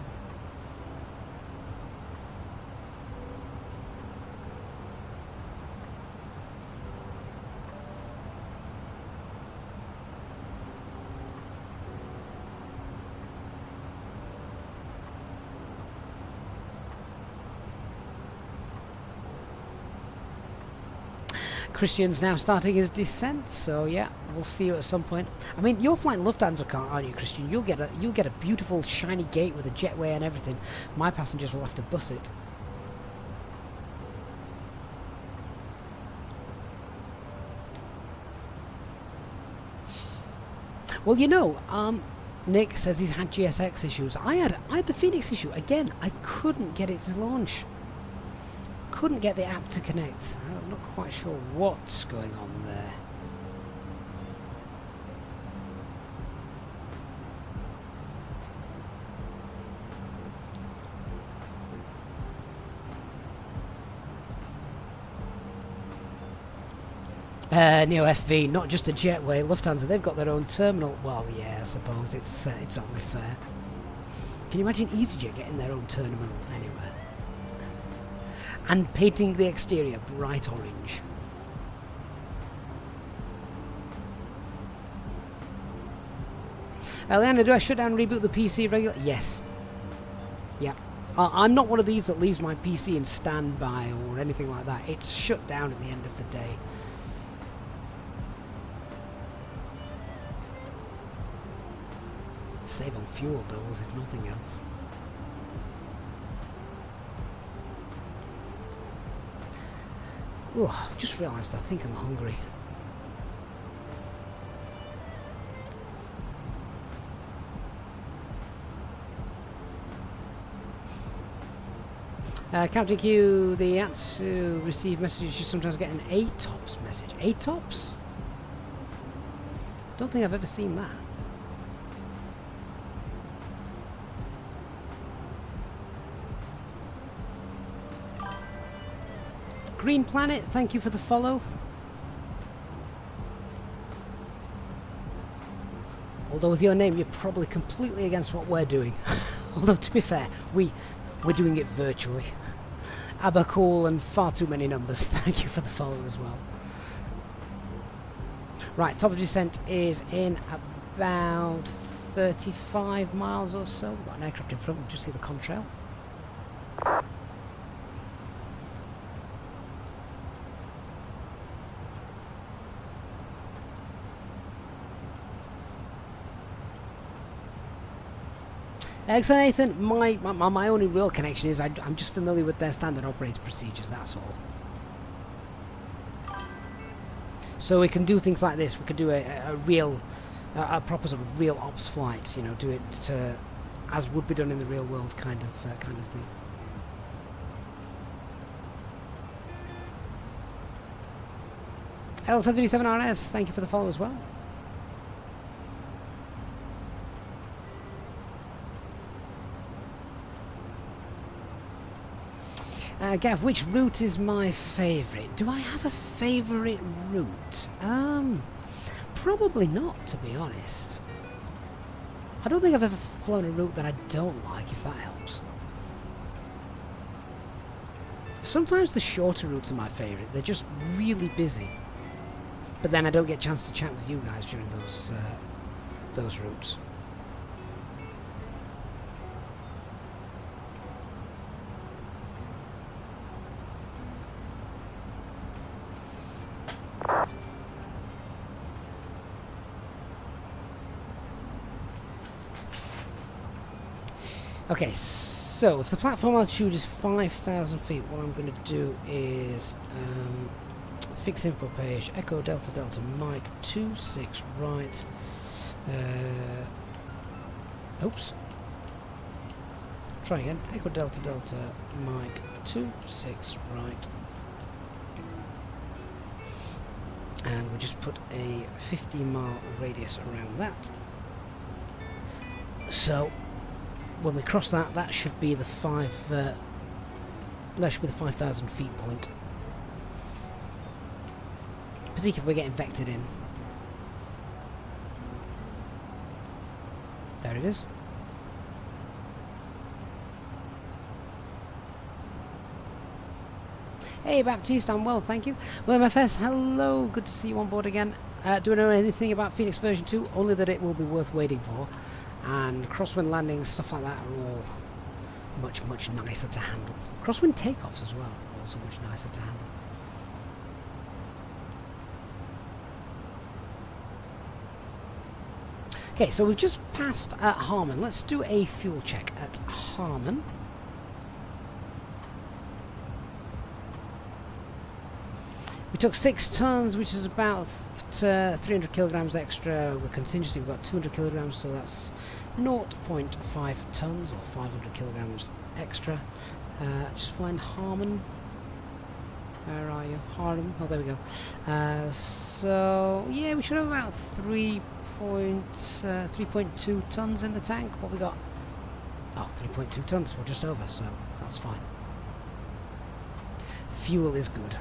Christian's now starting his descent, so yeah, we'll see you at some point. I mean, you're flying Lufthansa car, aren't you, Christian? You'll get a beautiful shiny gate with a jetway and everything. My passengers will have to bus it. Well, you know, Nick says he's had GSX issues. I had the Fenix issue again. I couldn't get it to launch. Couldn't get the app to connect. I'm not quite sure what's going on there. Neo FV, not just a jetway. Lufthansa, they've got their own terminal. Well, yeah, I suppose it's only fair. Can you imagine EasyJet getting their own terminal anywhere? And painting the exterior bright orange. Leanna, do I shut down and reboot the PC regularly? Yes. Yeah. I'm not one of these that leaves my PC in standby or anything like that. It's shut down at the end of the day. Save on fuel bills, if nothing else. Oh, I've just realised I think I'm hungry. Captain Q, the ATSU receive messages. You sometimes get an ATOPS message. ATOPS? Don't think I've ever seen that. Green Planet, thank you for the follow. Although with your name, you're probably completely against what we're doing. Although to be fair, we're doing it virtually. Abacool and far too many numbers. Thank you for the follow as well. Right, top of descent is in about 35 miles or so. We've got an aircraft in front. We'll just see the contrail. Excellent, Nathan. My only real connection is I'm just familiar with their standard operating procedures, that's all. So we can do things like this. We could do a proper sort of real ops flight, you know, do it as would be done in the real world kind of thing. L77RS, thank you for the follow as well. Gav, which route is my favourite? Do I have a favourite route? Probably not, to be honest. I don't think I've ever flown a route that I don't like, if that helps. Sometimes the shorter routes are my favourite. They're just really busy. But then I don't get a chance to chat with you guys during those routes. Okay, so if the platform altitude is 5,000 feet, what I'm going to do is fix info page, Echo Delta Delta Mike 26 right. Oops. Try again. Echo Delta Delta Mike 26 right. And we'll just put a 50-mile radius around that. So when we cross that, that should be the 5,000 feet point. Particularly if we're getting vectored in. There it is. Hey Baptiste, I'm well, thank you. Well, MFS, hello, good to see you on board again. Do I know anything about Fenix version 2? Only that it will be worth waiting for. And crosswind landings, stuff like that, are all much, much nicer to handle. Crosswind takeoffs as well, also much nicer to handle. Okay, so we've just passed Harman. Let's do a fuel check at Harman. We took 6 tons, which is about 300 kilograms extra. With contingency, we've got 200 kilograms, so that's 0.5 tons or 500 kilograms extra. Just find Harman. Where are you? Harman. Oh, there we go. So yeah, we should have about 3.2 tons in the tank. What we got? Oh, 3.2 tons. We're just over, so that's fine. Fuel is good.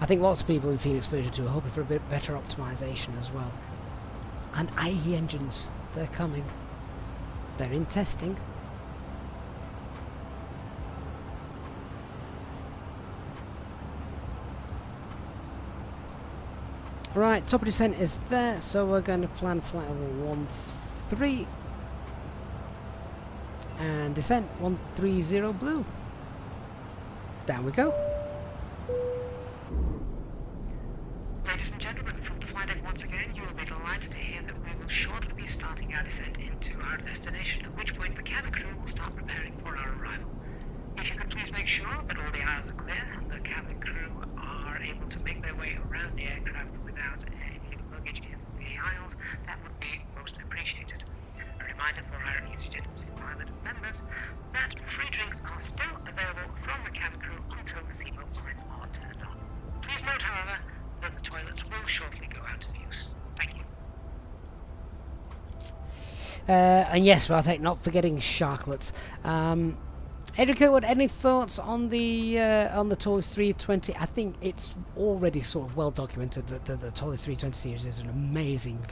I think lots of people in Phoenix version 2 are hoping for a bit better optimization as well. And IE engines, they're coming. They're in testing. Right, top of descent is there, so we're going to plan flight level 13 and descent 130 blue. Down we go.
Ladies and gentlemen, from the flight deck once again, you will be delighted to hear that we will shortly be starting our descent into our destination, at which point the cabin crew will start preparing for our arrival. If you could please make sure that all the aisles are clear and the cabin crew are able to make their way around the aircraft without any luggage in the aisles, that would be most appreciated. A reminder for our Easyjet pilot members that free drinks are still available from the cabin crew until the seatbelt signs are turned on. Please note, however, that the toilets will shortly go out of use. Thank you.
And yes, well, I think not forgetting sharklets. Edric Kirkwood, any thoughts on the tallest 320? I think it's already sort of well documented that the tallest 320 series is an amazing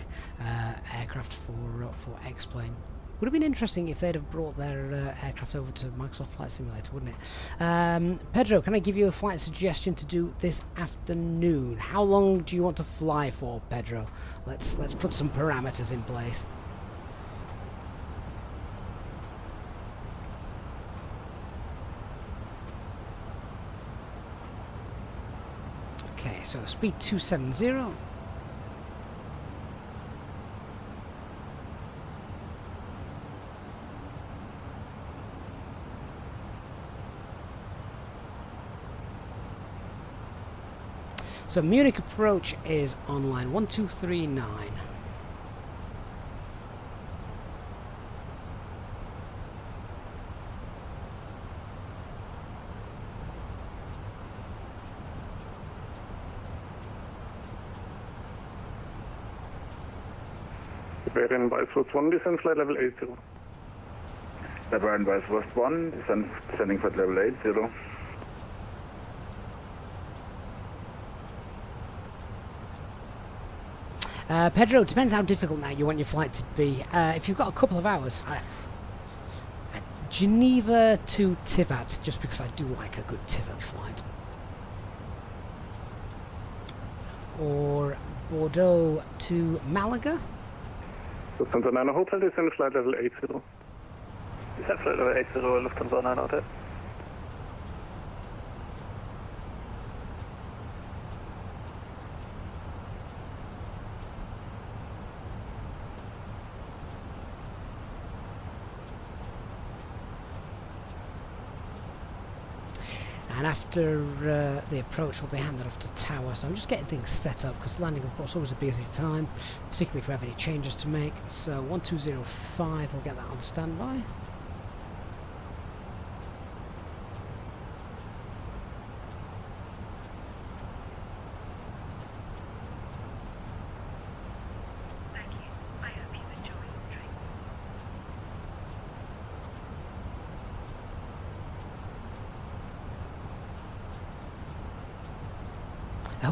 aircraft for X-Plane. Would have been interesting if they'd have brought their aircraft over to Microsoft Flight Simulator, wouldn't it? Pedro, can I give you a flight suggestion to do this afternoon? How long do you want to fly for, Pedro? Let's put some parameters in place. Okay, so speed 270. So Munich approach is on line 1239.
Bavarian Weißwurst 1, descend flight level 80.
Bavarian Weißwurst 1, descending flight level 80.
Pedro, depends how difficult now you want your flight to be. If you've got a couple of hours, Geneva to Tivat, just because I do like a good Tivat flight. Or Bordeaux to Malaga.
Lufthansa 9 Hotel, descend flight level 80.
Descend flight level 80, Lufthansa 9 Hotel.
And after the approach will be handed off to tower, so I'm just getting things set up because landing of course always a busy time, particularly if we have any changes to make. So 1205, we'll get that on standby.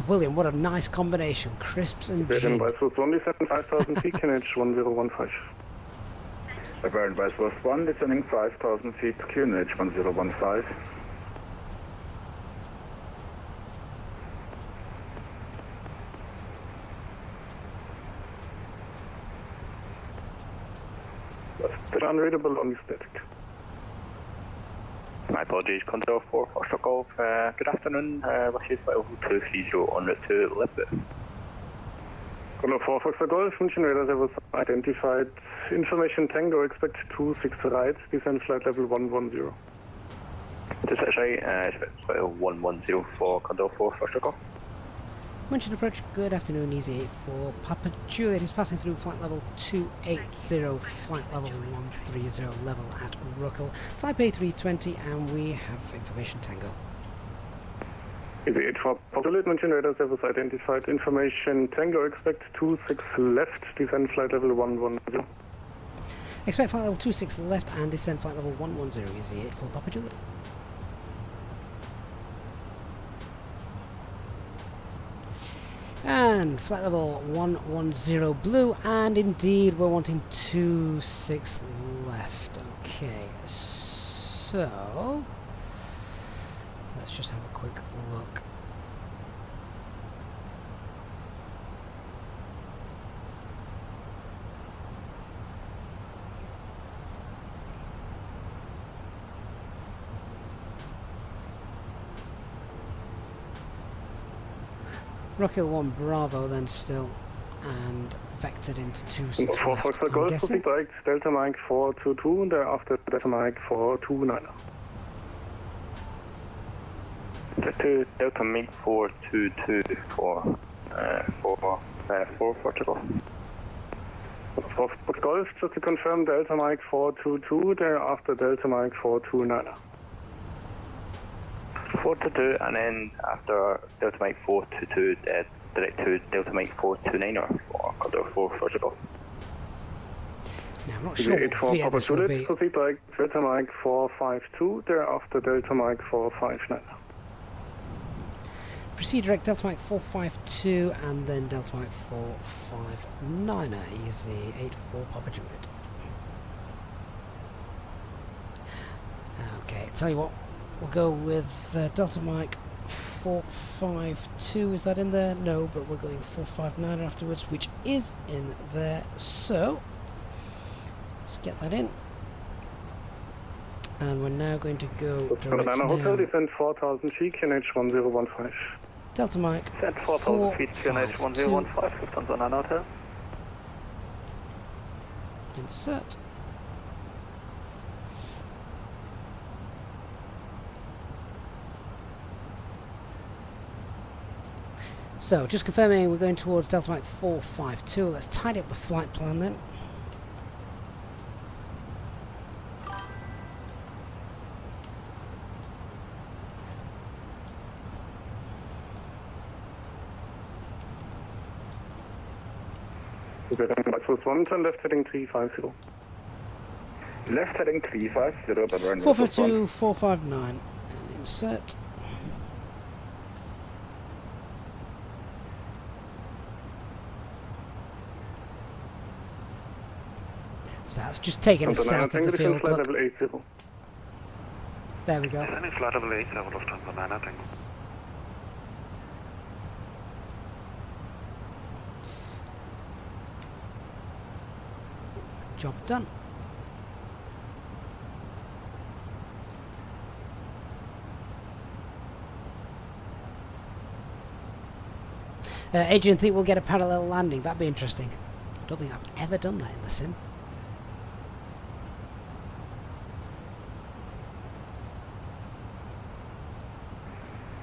William, what a nice combination, crisps and gin.
Weißwurst 1, descending 5,000 feet, QNH 1015.
Bavarian Weißwurst 1, descending 5,000 feet, QNH 1015.
That's unreadable, only static.
My apologies, Control 4, Foxtrot Golf. Good afternoon, wishes flight level 230 en route to Lisbon.
Control 4, Foxtrot Golf, München radar service identified. Information Tango, expect 26 right, descend flight level 110.
That's right, expect flight level 110 for Control 4, Foxtrot Golf.
München approach, good afternoon, Easy 84. Papa Juliet is passing through flight level 280, flight level 130, level at Ruckel. Type A320, and we have information Tango.
Easy 84, Juliet, München radar service identified. Information Tango, expect 26 left, descend flight level 110.
Expect flight level 26 left and descend flight level 110, Easy 84, Papa Juliet. descend, flight level 110 blue, and indeed we're wanting 26 left. Okay, so let's just have a quick look. Rockhill 1 Bravo then still, and vectored into 26
For
left,
Foxtrot
I'm
Golf,
guessing.
proceed direct Delta Mike 422, and thereafter Delta Mike 429.
Delta Mike 422 for Portugal.
For Foxtrot Golf, just to confirm, Delta Mike 422, thereafter Delta Mike 429.
422, and then after Delta Mike 422, direct to Delta Mike 429 for Condor 4 Portugal.
Now, I'm not sure what VIA this will be.
Proceed direct Delta Mike 452, thereafter Delta Mike 459.
Proceed direct Delta Mike 452 and then Delta Mike 459, easy 84 Papa Juliet. Okay, tell you what, we'll go with Delta Mike 452, is that in there? No, but we're going 459 afterwards, which is in there, so let's get that in. And we're now going to go direct now.
Hotel, descend 4000 feet, QNH 1015.
Delta Mike
Descend 4000 feet, QNH 1015, Lufthansa 9 Hotel.
Insert. So, just confirming we're going towards Delta Mike 452. Let's tidy up the flight plan then.
Turn left heading 350.
Left heading 350, but run
452, 459. And insert. So that's just taking us south of the field. Look.
Level 80.
There we go.
Descending flight level 80, Lufthansa 9 Tango.
Job done. Adrian, think we'll get a parallel landing. That'd be interesting. I don't think I've ever done that in the sim.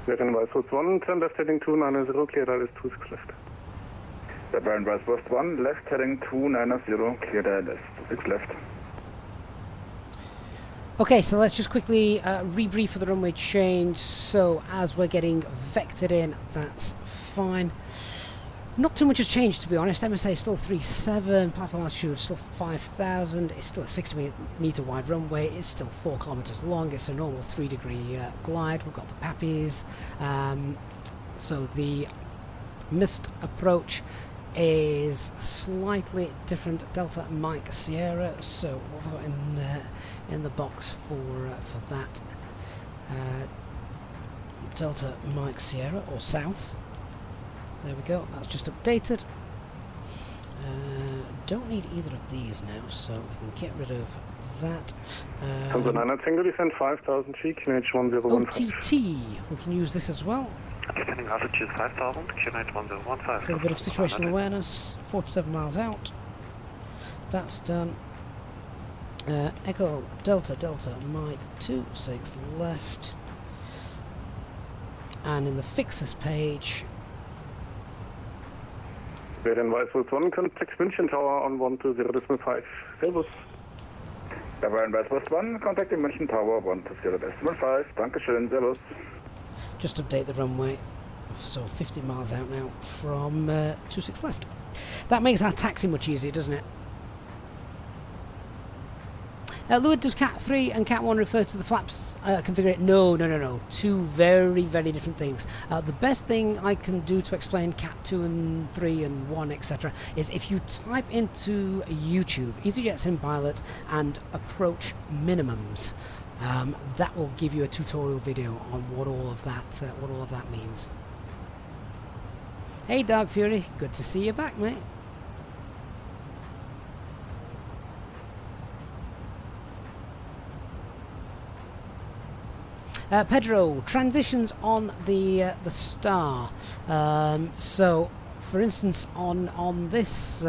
Berlin Westwest 1, turn left heading 290, clear that is 26 left.
Berlin Westwest 1, left heading 290, clear that is 26 left.
Okay, so let's just quickly rebrief for the runway change. So as we're getting vectored in, that's fine. Not too much has changed, to be honest. MSA is still 37, platform altitude still 5,000. It's still a 60-meter wide runway. It's still 4 kilometers long. It's a normal 3-degree glide. We've got the PAPIs. So the missed approach is slightly different. Delta Mike Sierra. So what have we got in the box for that? Delta Mike Sierra, or South. There we go, that's just updated. Don't need either of these now, so we can get rid of that.
Tango descend 5000 feet, QNH 1015.
OTT, we can use this as well.
Descending altitude 5000, QNH 1015.
For a bit of situational awareness, 47 miles out. That's done. Echo Delta Mike 26 left. And in the fixes page,
Berlin Westwest 1, contact München Tower on 120.5. Servus.
Berlin Westwest 1, contact München Tower 120.5. Dankeschön, servus.
just update the runway. So 50 miles out now from 26 left. That makes our taxi much easier, doesn't it? Louis, does Cat 3 and Cat 1 refer to the flaps configuration? No. Two very, very different things. The best thing I can do to explain Cat 2 and 3 and 1, etc. is if you type into YouTube, EasyJet Sim Pilot and approach minimums, that will give you a tutorial video on what all of that means. Hey Dark Fury, good to see you back, mate. Pedro, transitions on the Star. So, for instance, on this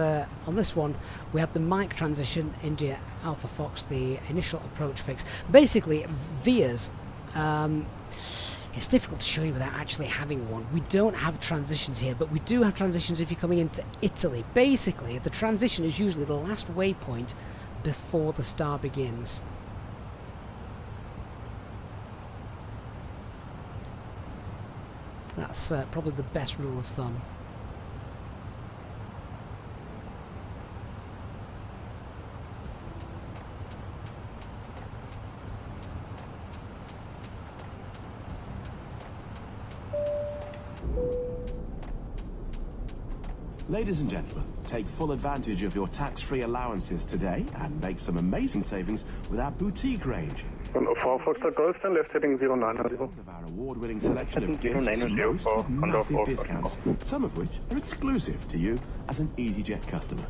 one, we have the mic transition, India Alpha Fox, the initial approach fix. Basically, VIAs. It's difficult to show you without actually having one. We don't have transitions here, but we do have transitions if you're coming into Italy. Basically, the transition is usually the last waypoint before the Star begins. That's probably the best rule of thumb.
Ladies and gentlemen, take full advantage of your tax-free allowances today and make some amazing savings with our boutique range.
Condor 4 Foxtrot Golf, then left heading 090.
Of our award-winning selection of gifts, most with massive discounts, some of which are exclusive to you as an EasyJet customer.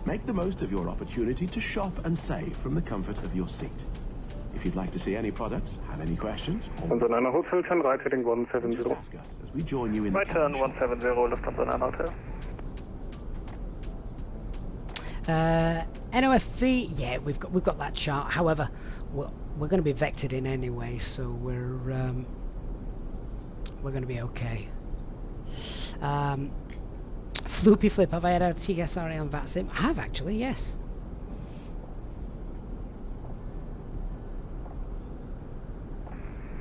Make the most of your opportunity to shop and save from the comfort of your seat. If you'd like to see any products, have any questions, or
Lufthansa Hotel, turn right heading 170.
just ask us as we join you in
Right turn 170, Lufthansa Hotel.
NOFV, yeah, we've got that chart. However, we're going to be vectored in anyway, so we're going to be okay. Floopy Flip, have I had a TSRA on VATSIM? I have actually, yes.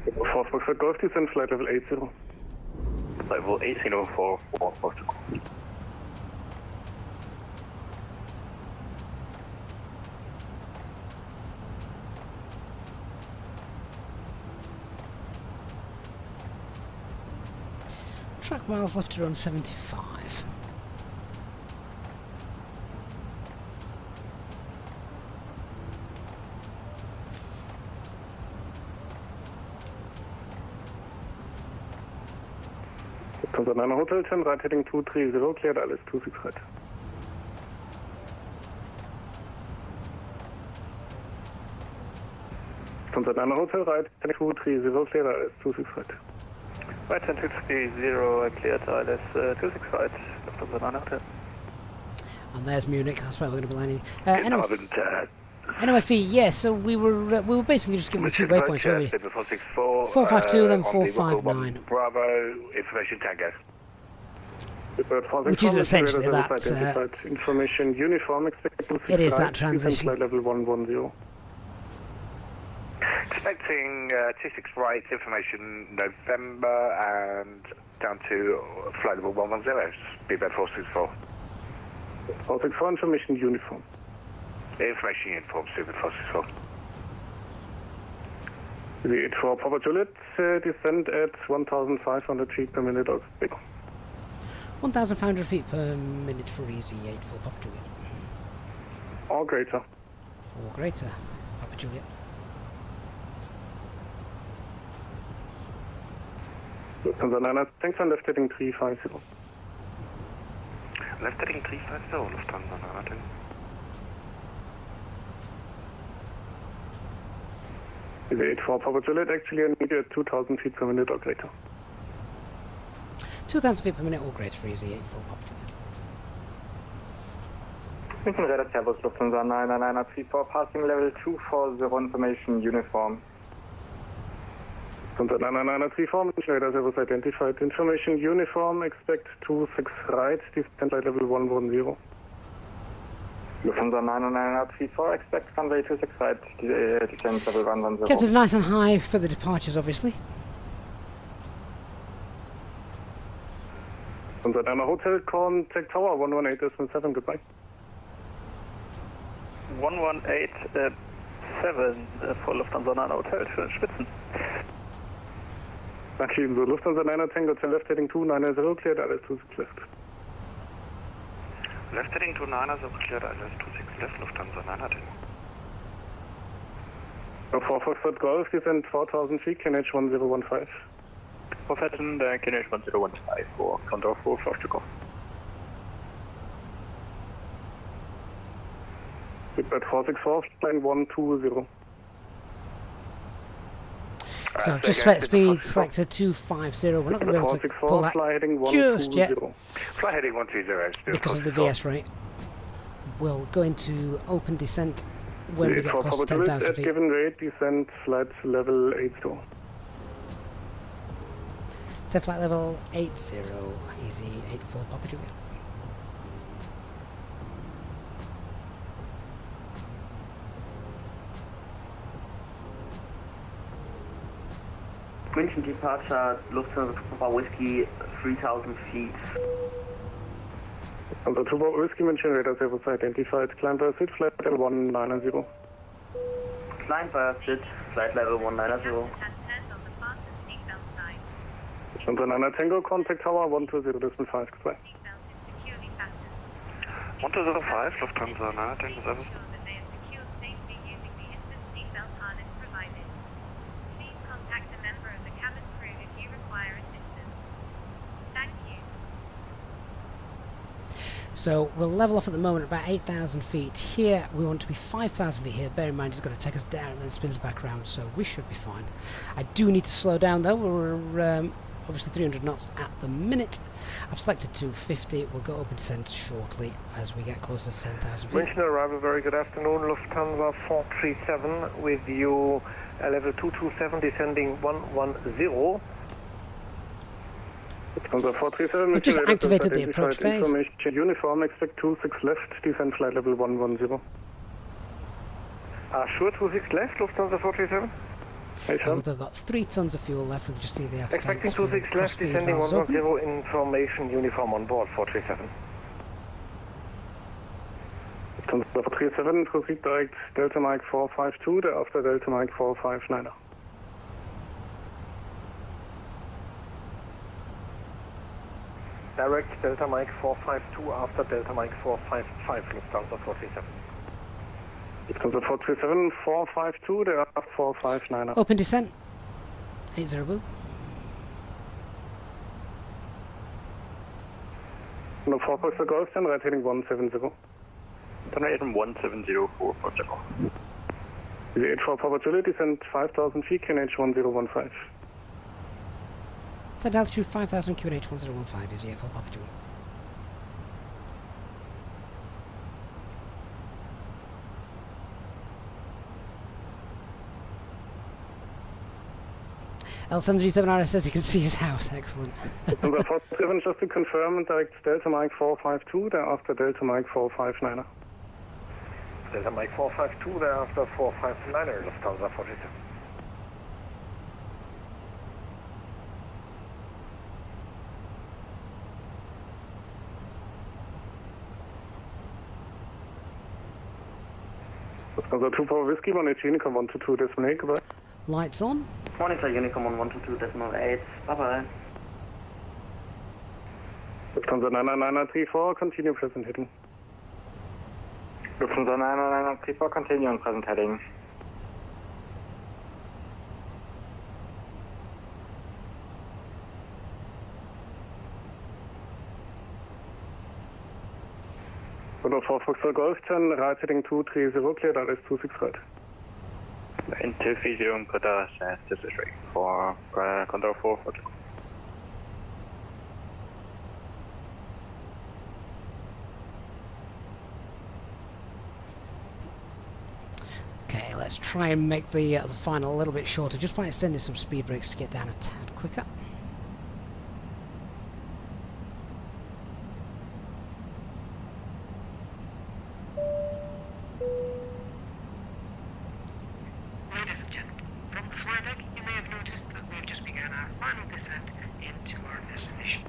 Foxtrot Golf, descend flight level 80.
Level 80 for Foxtrot.
Track miles left to run 75.
Lufthansa Hotel, turn right heading 230, cleared alles 26 right. Lufthansa Hotel, right heading 230, cleared alles 26 right.
Right turn 230, cleared ILS 26 right, Lufthansa Hotel.
And there's Munich. That's where we're going to be landing. NOFE, yeah. So we were basically just given the two waypoints, weren't we? 452, then 459.
Bravo, information Tango.
Which is essentially that.
Information uniform expected.
It is that transition.
Flight level 110.
Expecting 26 right, information November and down to flight level 110, speedbed 464.
464, information uniform.
Information uniform, speedbed 464.
VH4 Papa Juliet, descend at 1,500 feet per minute.
1,500 feet per minute for Easyjet for Papa Juliet.
Or greater.
Or greater, Papa Juliet.
Lufthansa, thanks on left heading 350.
Left heading 350, Lufthansa.
Is 4 Papa Juliet, actually I need 2,000 feet per minute or greater.
2,000 feet per minute or greater for Easyjet for Papa Juliet.
Radar Servus, Lufthansa 99934, passing level 240, information uniform.
Lufthansa 99934, Radar Servus identified, information uniform, expect 26 right, descent flight level 110.
Lufthansa 99934, expect runway 26 right, descent level 110.
Kept us nice and high for the departures, obviously.
Lufthansa 9 Hotel, contact tower 118.7, goodbye.
118,
7 for Lufthansa 9 Hotel für den Spitzen.
Nachschieben, so Lufthansa 9 Tango to left heading 290 cleared, alles 26 left.
Left heading 290, cleared ILS 26 left, Lufthansa 9 Tango.
4 Foxtrot Golf, descent 4000 feet, QNH 1015.
Forfetten, QNH 1015 for Condor 4 Foxtrot Golf.
At 464, flying 120.
So just set speed, selector 250. We're not going to be able to pull that just yet
Fly heading 120.
because of the VS rate. We'll go into open descent when we get close to 10,000
at
feet.
given rate, descent flight level 80.
Set flight level 80, easy 84 Papa Juliet.
München departure, Lufthansa Papa Whiskey, 3,000 feet.
On the Tuba Whiskey München radar service identified, climb by seat flight level 190.
Climb by jet, flight level 190.
Lufthansa 9 Tango, contact tower 120.5 goodbye.
105, Lufthansa 9 Tango service.
So we'll level off at the moment at about 8,000 feet. Here we want to be 5,000 feet here. Bear in mind it's going to take us down and then spins back around, so we should be fine. I do need to slow down though. We're obviously 300 knots at the minute. I've selected 250. We'll go open descent shortly as we get closer to 10,000 feet.
München arrival, very good afternoon. Lufthansa 437 with you, level 227 descending 110.
We've just activated the approach phase.
Uniform, expect 26 left, descent flight level 110.
Sure, 26 left, Lufthansa 437.
We've got 3 tons of fuel left. We can just see the
Expecting 26 left, descending 110, information uniform on board 437.
Lufthansa 437, proceed direct Delta Mike 452, thereafter Delta Mike 459.
Direct Delta Mike 452 after Delta Mike 455, Lufthansa 437.
Lufthansa 437, 452, thereafter 459.
Open descent. 80 blue.
No 4 Foxtrot Golf, then right heading 170.
Then right heading 170 for Foxtrot Golf.
The 84 probability, descent 5,000 feet, QNH 1015.
Set altitude 5,000 QNH 1015 is the for Papa Juliet. L737RS says you can see his house. Excellent.
Number 47, just to confirm, direct Delta Mike 452, thereafter Delta Mike 459.
Delta Mike 452, thereafter 459, Lufthansa 47.
Lufthansa 2 Power Whiskey, 1 Unicom 122.8, goodbye.
Lights on.
Monitor Unicom on 122.8, bye bye.
Lufthansa 99934, continue present heading.
Lufthansa 99934, continue on present heading.
Condor 4 Foxtrot Golf 10, right heading 230, cleared, RS 26 right.
In 230, put us as this is right for Condor 4 Foxtrot Golf.
Okay, let's try and make the final a little bit shorter, just by extending some speed brakes to get down a tad quicker.
Ladies and gentlemen, from the flight deck, you may have noticed that we've just begun our final descent into our destination.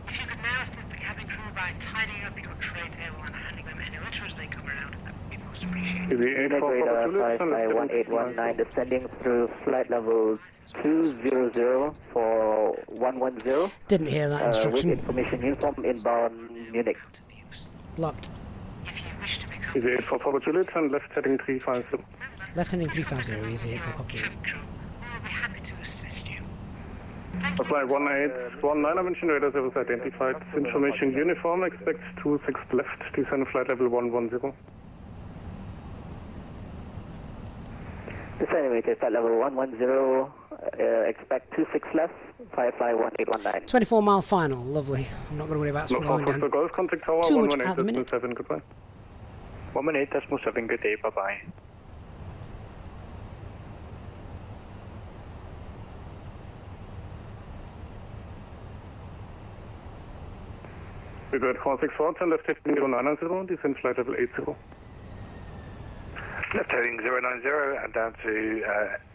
If you could now assist the cabin crew by tidying up your tray table and handing them any litter as they come around, that would be most appreciated.
The Munich radar
551-819 descending through flight level 200 for 110.
Didn't hear that instruction.
With information uniform inbound Munich.
Locked.
Easy 8 for Papa Juliet and left heading 350.
Left heading 350, Easy 8 for Papa Juliet.
Flight 1819, mention radar service identified. Information uniform, expect 26 left, descend flight level 110.
Descending with flight level 110, expect 26 left, Firefly 1819.
24 mile final, lovely. I'm not going to worry about slowing down.
Golf, contact tower,
Too much at the minute.
118.7, goodbye.
118.7, good day, bye bye.
We got 464, turn left heading 090, descend flight level 80.
Left heading 090 and down to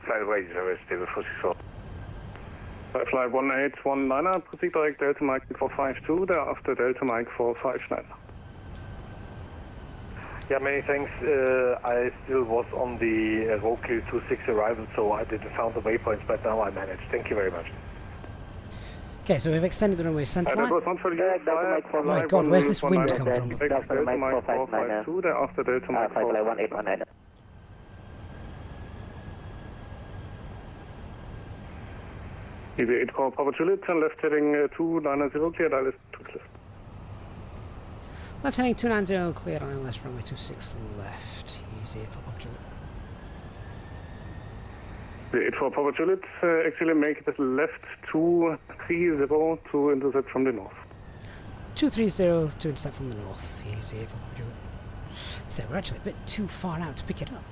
flight level 80, Steve 464.
Flight 1819, proceed direct Delta Mike 452, thereafter Delta Mike 459.
Yeah, many thanks. I still was on the Roku 26 arrival, so I didn't found the waypoints, but now I managed. Thank you very much.
Okay, so we've extended the runway center line.
Oh
my god, where's this wind come from?
Delta Mike 452, thereafter Delta Mike 459. Easy 8 call Papa Juliet, and left heading 290, cleared ILS 26.
Left heading 290, cleared ILS runway 26 left. Easy 8 for Papa Juliet.
Easy 8 for Papa Juliet, actually make it left 230 to intercept from the north.
230 to intercept from the north. Easy 8 for Papa Juliet. So we're actually a bit too far out to pick it up.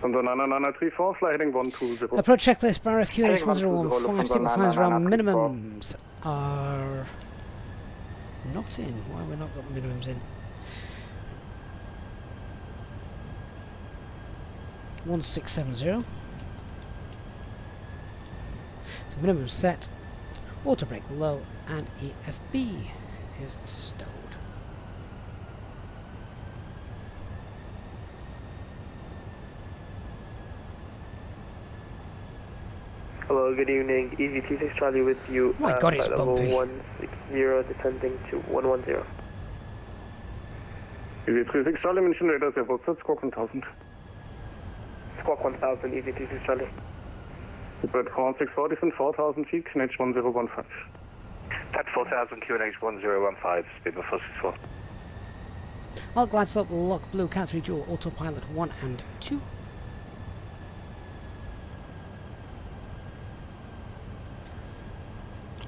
Under 9934, fly heading 120.
Approach checklist, RFQ H1015, signal signs around minimums are not in. Why have we not got minimums in? 1670. So minimum set, auto brake low, and EFB is stowed.
Hello, good evening. Easy 26 Charlie with you.
Oh my god, it's
level
bumpy.
160, descending to 110.
Easy 36 Charlie, mention radar airport, squawk 1000.
Squawk 1000, Easy 26 Charlie.
Bird 464, descend 4000 feet, QNH 1015.
Pat 4000, QNH 1015, speed 464.
Alt glide slope, lock blue, cat 3 dual, autopilot 1 and 2.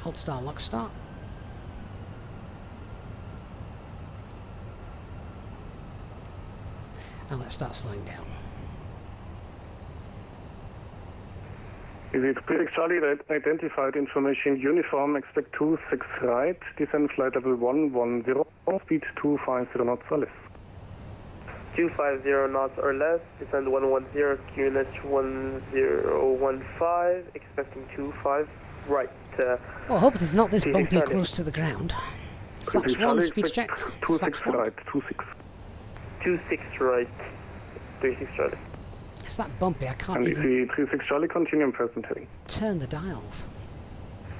Hold star, lock start. And let's start slowing down.
Easy 36 Charlie, identified information uniform, expect 26 right, descend flight level 110, speed 250 knots or less.
250 knots or less, descend 110, QNH 1015, expecting 25 right.
Oh, I hope it's not this bumpy close to the ground. Flaps 1, speed's checked.
26 right, 26.
26 right, 36 Charlie.
It's that bumpy, I can't
and
even...
And 36 Charlie, continue in present heading.
Turn the dials.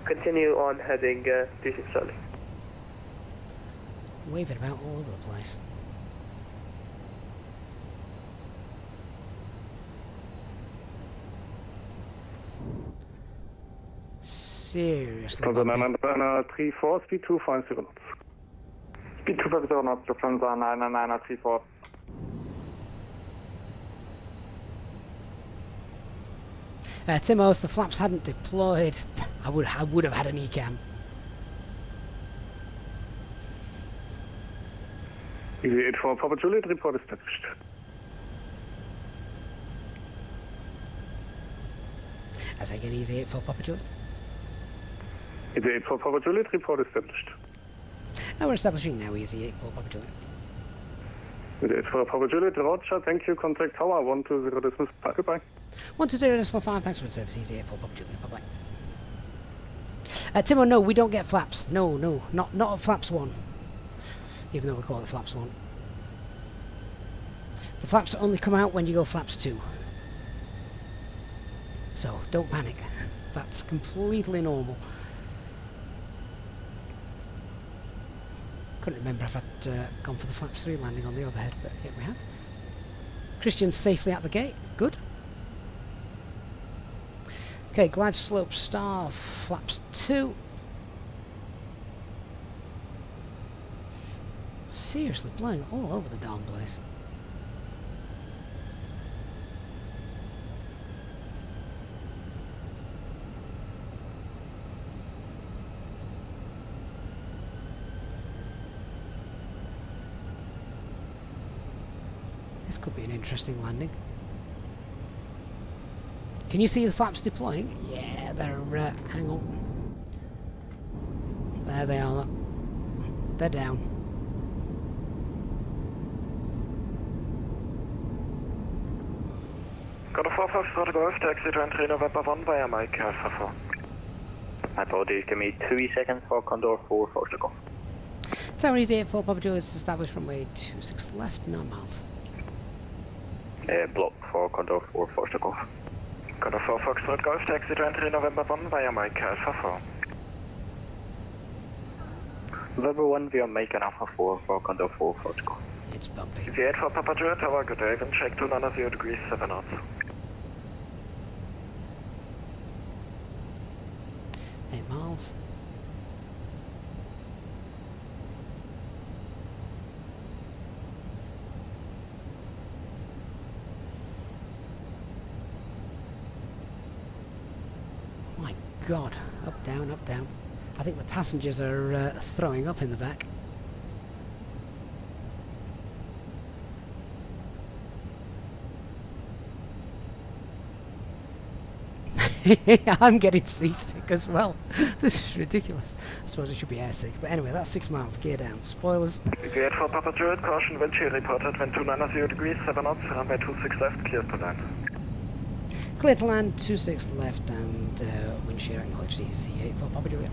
Continue on heading 36 Charlie.
Waving about all over the place. Seriously.
9934, speed 250 knots.
Speed 250 knots, Lufthansa 9934.
Timo, if the flaps hadn't deployed, I would have had an ECAM.
Easy 84, Papa Juliet, report established.
As I get easy 8 for Papa Juliet.
Easy 84, Papa Juliet, report established.
Now we're establishing now easy 8 for Papa Juliet.
It's for Papa Juliet, Roger, thank you, contact tower 120 dismiss, goodbye.
120.5, thanks for the service, Easy 84 Papa Juliet, bye bye. Timo, no, we don't get flaps. No, not at flaps 1. Even though we call it flaps 1. The flaps only come out when you go flaps 2. So, don't panic. That's completely normal. Couldn't remember if I'd gone for the flaps 3 landing on the overhead, but here we have. Christian's safely at the gate. Good. Okay, glide slope star, flaps 2. Seriously, blowing all over the darn place. This could be an interesting landing. Can you see the flaps deploying? Yeah, they're... hang on. There they are. They're down.
Got a 4 Golf, taxi to entry November 1 via Mike Alpha 4.
My apologies, give me 2 seconds for Condor 4 Foxtrot Golf.
Tower Easy 84 Papa Juliet is established runway 26 left, 9 miles.
Block for Condor 4 Foxtrot Golf.
Got a 4 Foxtrot Golf, taxi to entry November 1 via Mike Alpha 4.
November 1 via Mike and Alpha 4 for Condor 4 Foxtrot Golf.
It's bumpy.
Easyjet for Papa Juliet, tower, good day, and check 290 degrees, 7 knots.
8 miles. My God, up, down, up, down. I think the passengers are throwing up in the back. I'm getting seasick as well. This is ridiculous. I suppose it should be airsick. But anyway, that's 6 miles. Gear down. Spoilers.
Easyjet for Papa Juliet, caution, wind chill reported, wind 290 degrees, 7 knots, runway 26 left, clear to land.
Clear to land, 26 left, and wind shear acknowledged, Easy 84 Papa Juliet.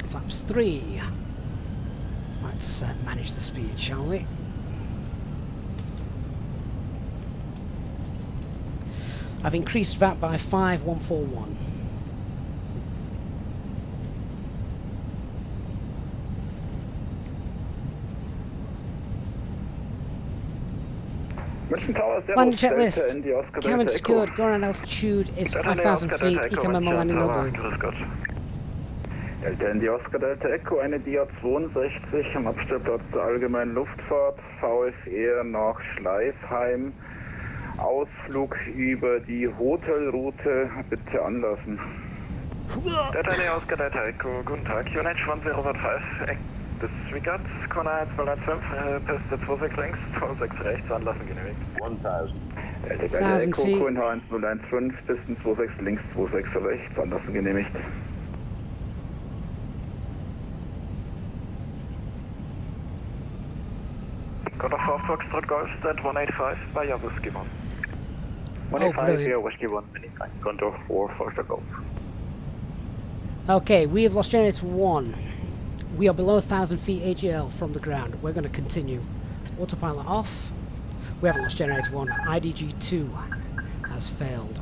Flaps 3. Let's manage the speed, shall we? I've increased VAT by 5141. Landing checklist. Cabin secured. Going on altitude is 5,000 feet. Economical landing level.
Delta Indy Oscar Delta Echo, eine Dia 62 am Abstellplatz der Allgemeinen Luftfahrt, VFR nach Schleifheim. Ausflug über die Hotelroute bitte anlassen.
Delta Indy Oscar Delta Echo, guten Tag. UNH 1015, disregard, Corner 1,215, Piste 26 links, 26 rechts, anlassen genehmigt.
1000. Delta Delta Echo, QNH 1015, Pisten 26 links, 26 rechts, anlassen genehmigt.
Got a 4 Foxtrot Golf, stand 185 by Whiskey 1.
185 via Whiskey 1, anytime. Condor 4 Foxtrot Golf.
Okay, we have lost generator 1. We are below 1,000 feet AGL from the ground. We're going to continue. Autopilot off. We haven't lost generator 1. IDG 2 has failed.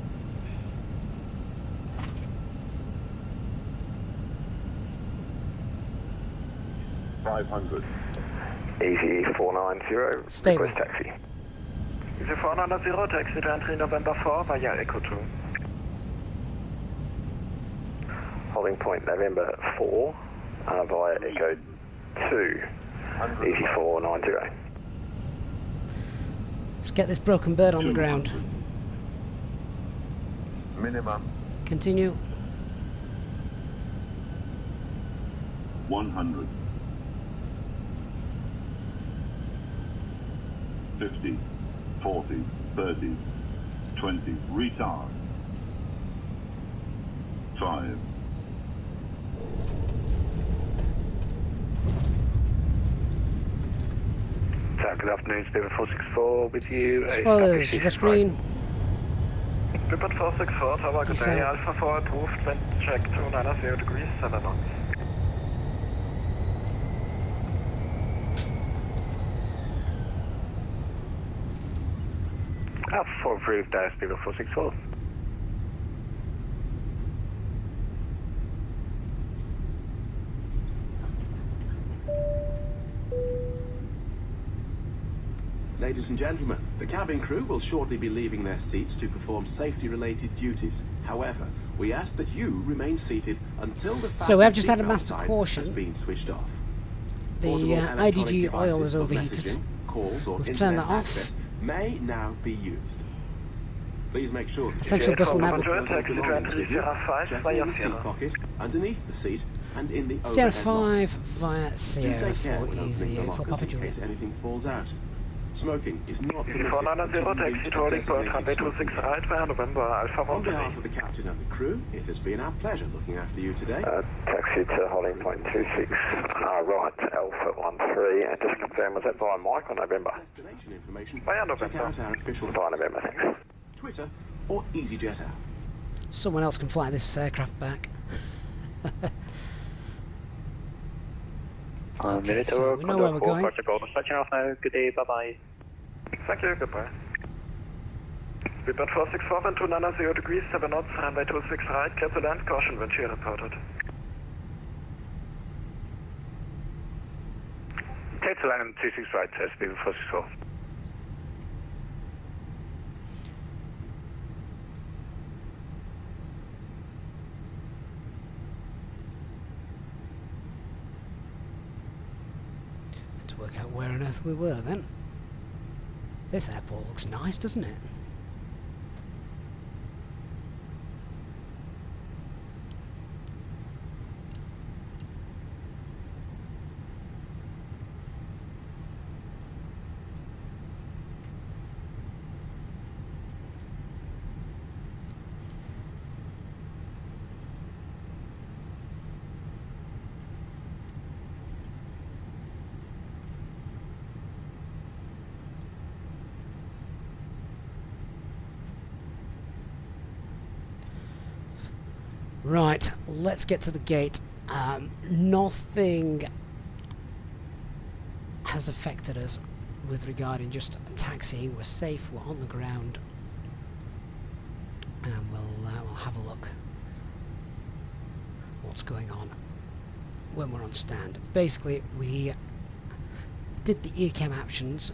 $500.
Easy 490,
Stable.
request taxi.
Easy 490, taxi to entry November 4 via Echo 2.
Holding point November 4 via Echo 2. Easy 490.
Let's get this broken bird on the ground.
Minimum.
Continue.
100. 50, 40, 30, 20, retard. 5.
Good afternoon, Speedbird 464 with you.
Spoilers, just green.
Speedbird 464, Tower, good day. Alpha 4 approved, wind check 290 degrees, 7 knots.
Alpha 4 approved, Speedbird 464.
Ladies and gentlemen, the cabin crew will shortly be leaving their seats to perform safety-related duties. However, we ask that you remain seated until the
So we have just had a
seatbelt
master
sign
caution.
has been switched off.
The IDG oil is overheated. We've turned that off.
May now be used. Please make sure that
Essential Bristol Naval.
check the seat pocket, underneath the seat, and in the
Sierra
overhead
5 via Sierra 4 Easy for Papa Juliet.
anything falls out. Smoking is not permitted.
490, taxi to holding point, runway 26 right, via November, Alpha 1.
On behalf of the captain and the crew, it has been our pleasure looking after you today.
Taxi to holding point 26, right, Alpha 13, and just confirm, was that via Mike or November?
Destination information.
Via
Check out our official
Via November, thanks.
Twitter or Easyjet app.
Someone else can fly this aircraft back. Okay, so we know where we're going.
Switching off now. Good day. Bye bye.
Thank you. Goodbye. Speedbird 464, wind 290 degrees, 7 knots, runway 26 right, clear to land, caution, wind shear reported.
Clear to land 26 right, Speedbird 464.
To work out where on earth we were then. This airport looks nice, doesn't it? Right, let's get to the gate. Nothing has affected us with regarding just taxiing. We're safe, we're on the ground, and we'll have a look what's going on when we're on stand. Basically, we did the ECAM options,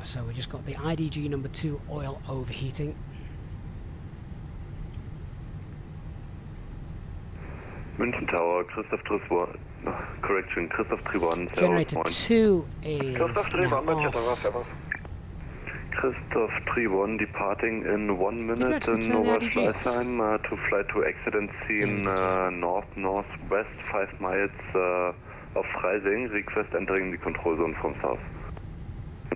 so we just got the IDG number 2 oil overheating.
München Tower, Christoph 31, correction, Christoph 31,
Generator 2 is
Christoph
now
31,
off.
Christoph 31 departing in 1 minute in Nova Schleißheim to fly to accident scene north-northwest 5 miles of Freising. Request entering the control zone from south.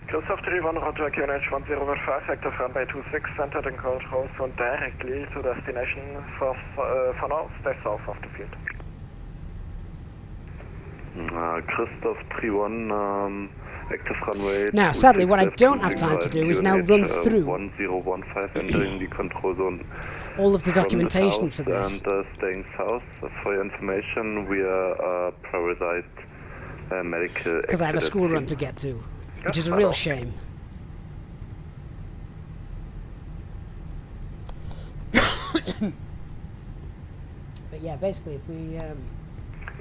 Christoph 31, Roger, QNH 1015, active runway 26, entered in control zone directly to destination for now, stay south of the field.
Christoph 31, active runway.
Now, sadly, what I don't have time to do is now run through
1015, entering the control zone
all of the documentation for this.
And staying south. For your information, we are prioritized medical.
Because I have a school run to get to, which is a real shame. But yeah, basically, if we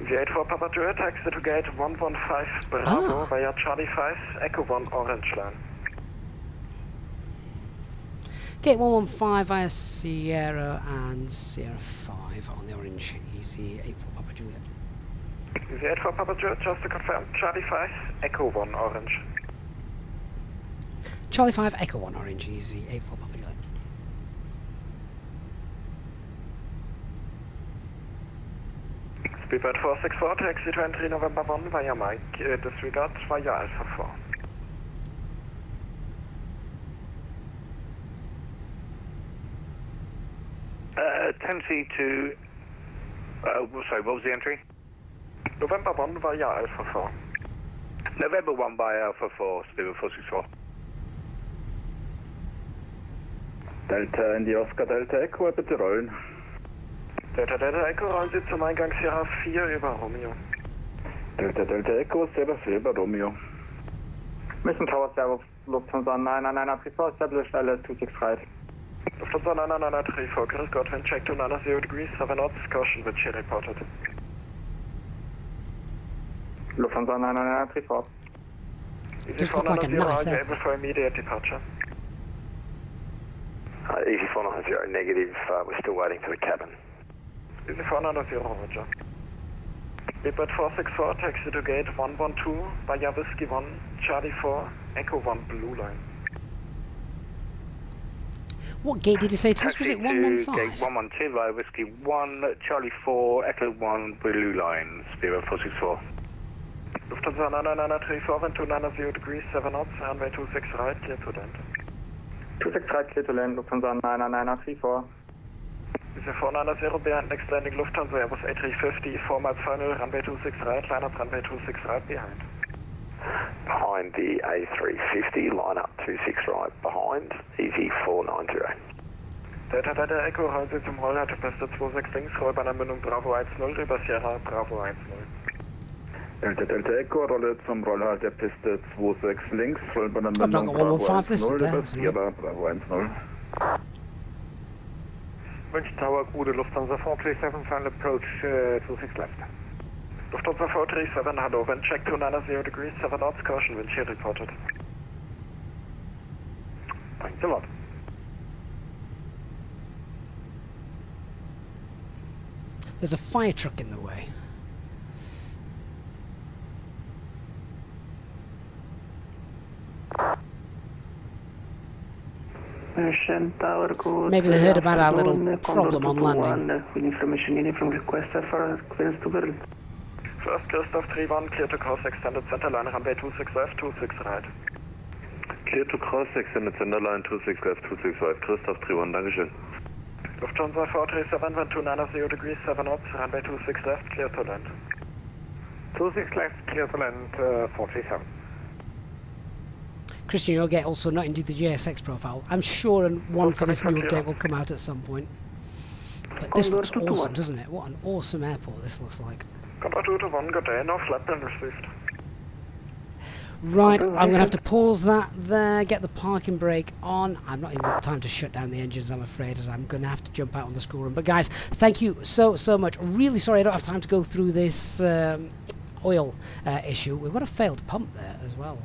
V8 for Papa Juliet, taxi to gate 115 Bravo via Charlie 5, Echo 1 Orange line.
Gate 115 via Sierra and Sierra 5 on the Orange, Easy 8 for Papa Juliet.
V8 for Papa Juliet, just to confirm, Charlie 5, Echo 1 Orange.
Charlie 5, Echo 1 Orange, Easy 8 for Papa Juliet.
Speedbird 464, taxi to entry November 1 via Mike, disregard via Alpha 4.
Tendency to... sorry, what was the entry?
November 1 via Alpha 4.
November 1 by Alpha 4, Spirit 464.
Delta in die Oscar Delta Echo, bitte rollen.
Delta Delta Echo, rollen Sie zum Eingang Sierra 4 über Romeo.
Delta Delta Echo, Sierra 4 über Romeo.
Mission Tower Servo, Lufthansa 99934, established LS26 right.
Lufthansa 99934, grüß Gott, wind check to 90 degrees, 7 knots, caution, wind shear reported.
Lufthansa 99934.
Easy 490, able for immediate departure.
Easy 490, negative, we're still waiting for the cabin.
Easy 490, roger. Leopard 464, taxi to gate 112, via Whiskey 1, Charlie 4, Echo 1, blue line.
What gate did you say to us? Was it 115?
Gate 112 via Whiskey 1, Charlie 4, Echo 1, blue line, Spirit 464.
Lufthansa 99934, wind 290 degrees, 7 knots, runway 26 right, clear to land.
26 right, clear to land, Lufthansa 99934.
Easy 490, behind next landing Lufthansa Airbus A350, 4 miles final, runway 26 right, line up runway 26 right, behind.
Behind the A350, line up 26 right, behind, Easy 490.
Delta Delta Echo, rollen Sie zum Rollhalt, Piste 26 links, Rollbahnanbindung Bravo 10, über Sierra, Bravo 10.
Delta Delta Echo, Rolle zum Rollhalt der Piste 26 links, Rollbahnanbindung Bravo 10 über Sierra, Bravo 10.
Winch Tower, Gude, Lufthansa 437, final approach 26 left.
Lufthansa 437, hello, wind check 290 degrees, 7 knots, caution, wind shear reported.
Thanks a lot.
There's a fire truck in the way. Maybe they heard about our little problem on landing.
With information needed from request for clearance to Berlin.
First Christoph 31, clear to cross extended center line, runway 26 left, 26 right.
Clear to cross extended center line, 26 left, 26 right. Christoph 31, Dankeschön.
Lufthansa 437, wind 290 degrees, 7 knots, runway 26 left, clear to land.
26 left, clear to land, 437.
Christian, you'll get also not indeed the JSX profile. I'm sure one for this new update will come out at some point. But this looks awesome, doesn't it? What an awesome airport this looks like.
Contact 221, good day, no flight plan received.
Right, I'm going to have to pause that there, get the parking brake on. I'm not even got time to shut down the engines, I'm afraid, as I'm going to have to jump out on the school run. But guys, thank you so much. Really sorry I don't have time to go through this oil issue. We've got a failed pump there as well.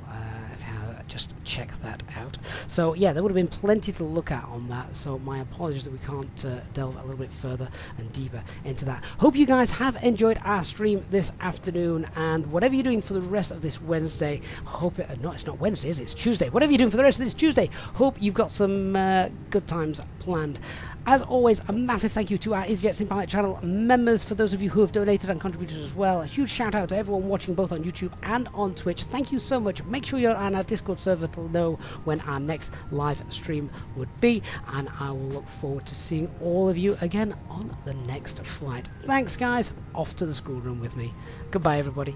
Just check that out. So yeah, there would have been plenty to look at on that, so my apologies that we can't delve a little bit further and deeper into that. Hope you guys have enjoyed our stream this afternoon, and whatever you're doing for the rest of this Wednesday, hope it, no, it's not Wednesday, is it? It's Tuesday. Whatever you're doing for the rest of this Tuesday, hope you've got some good times planned. As always, a massive thank you to our EasyJet Pilot channel members, for those of you who have donated and contributed as well. A huge shout out to everyone watching both on YouTube and on Twitch. Thank you so much. Make sure you're on our Discord server to know when our next live stream would be, and I will look forward to seeing all of you again on the next flight. Thanks guys, off to the schoolroom with me. Goodbye everybody.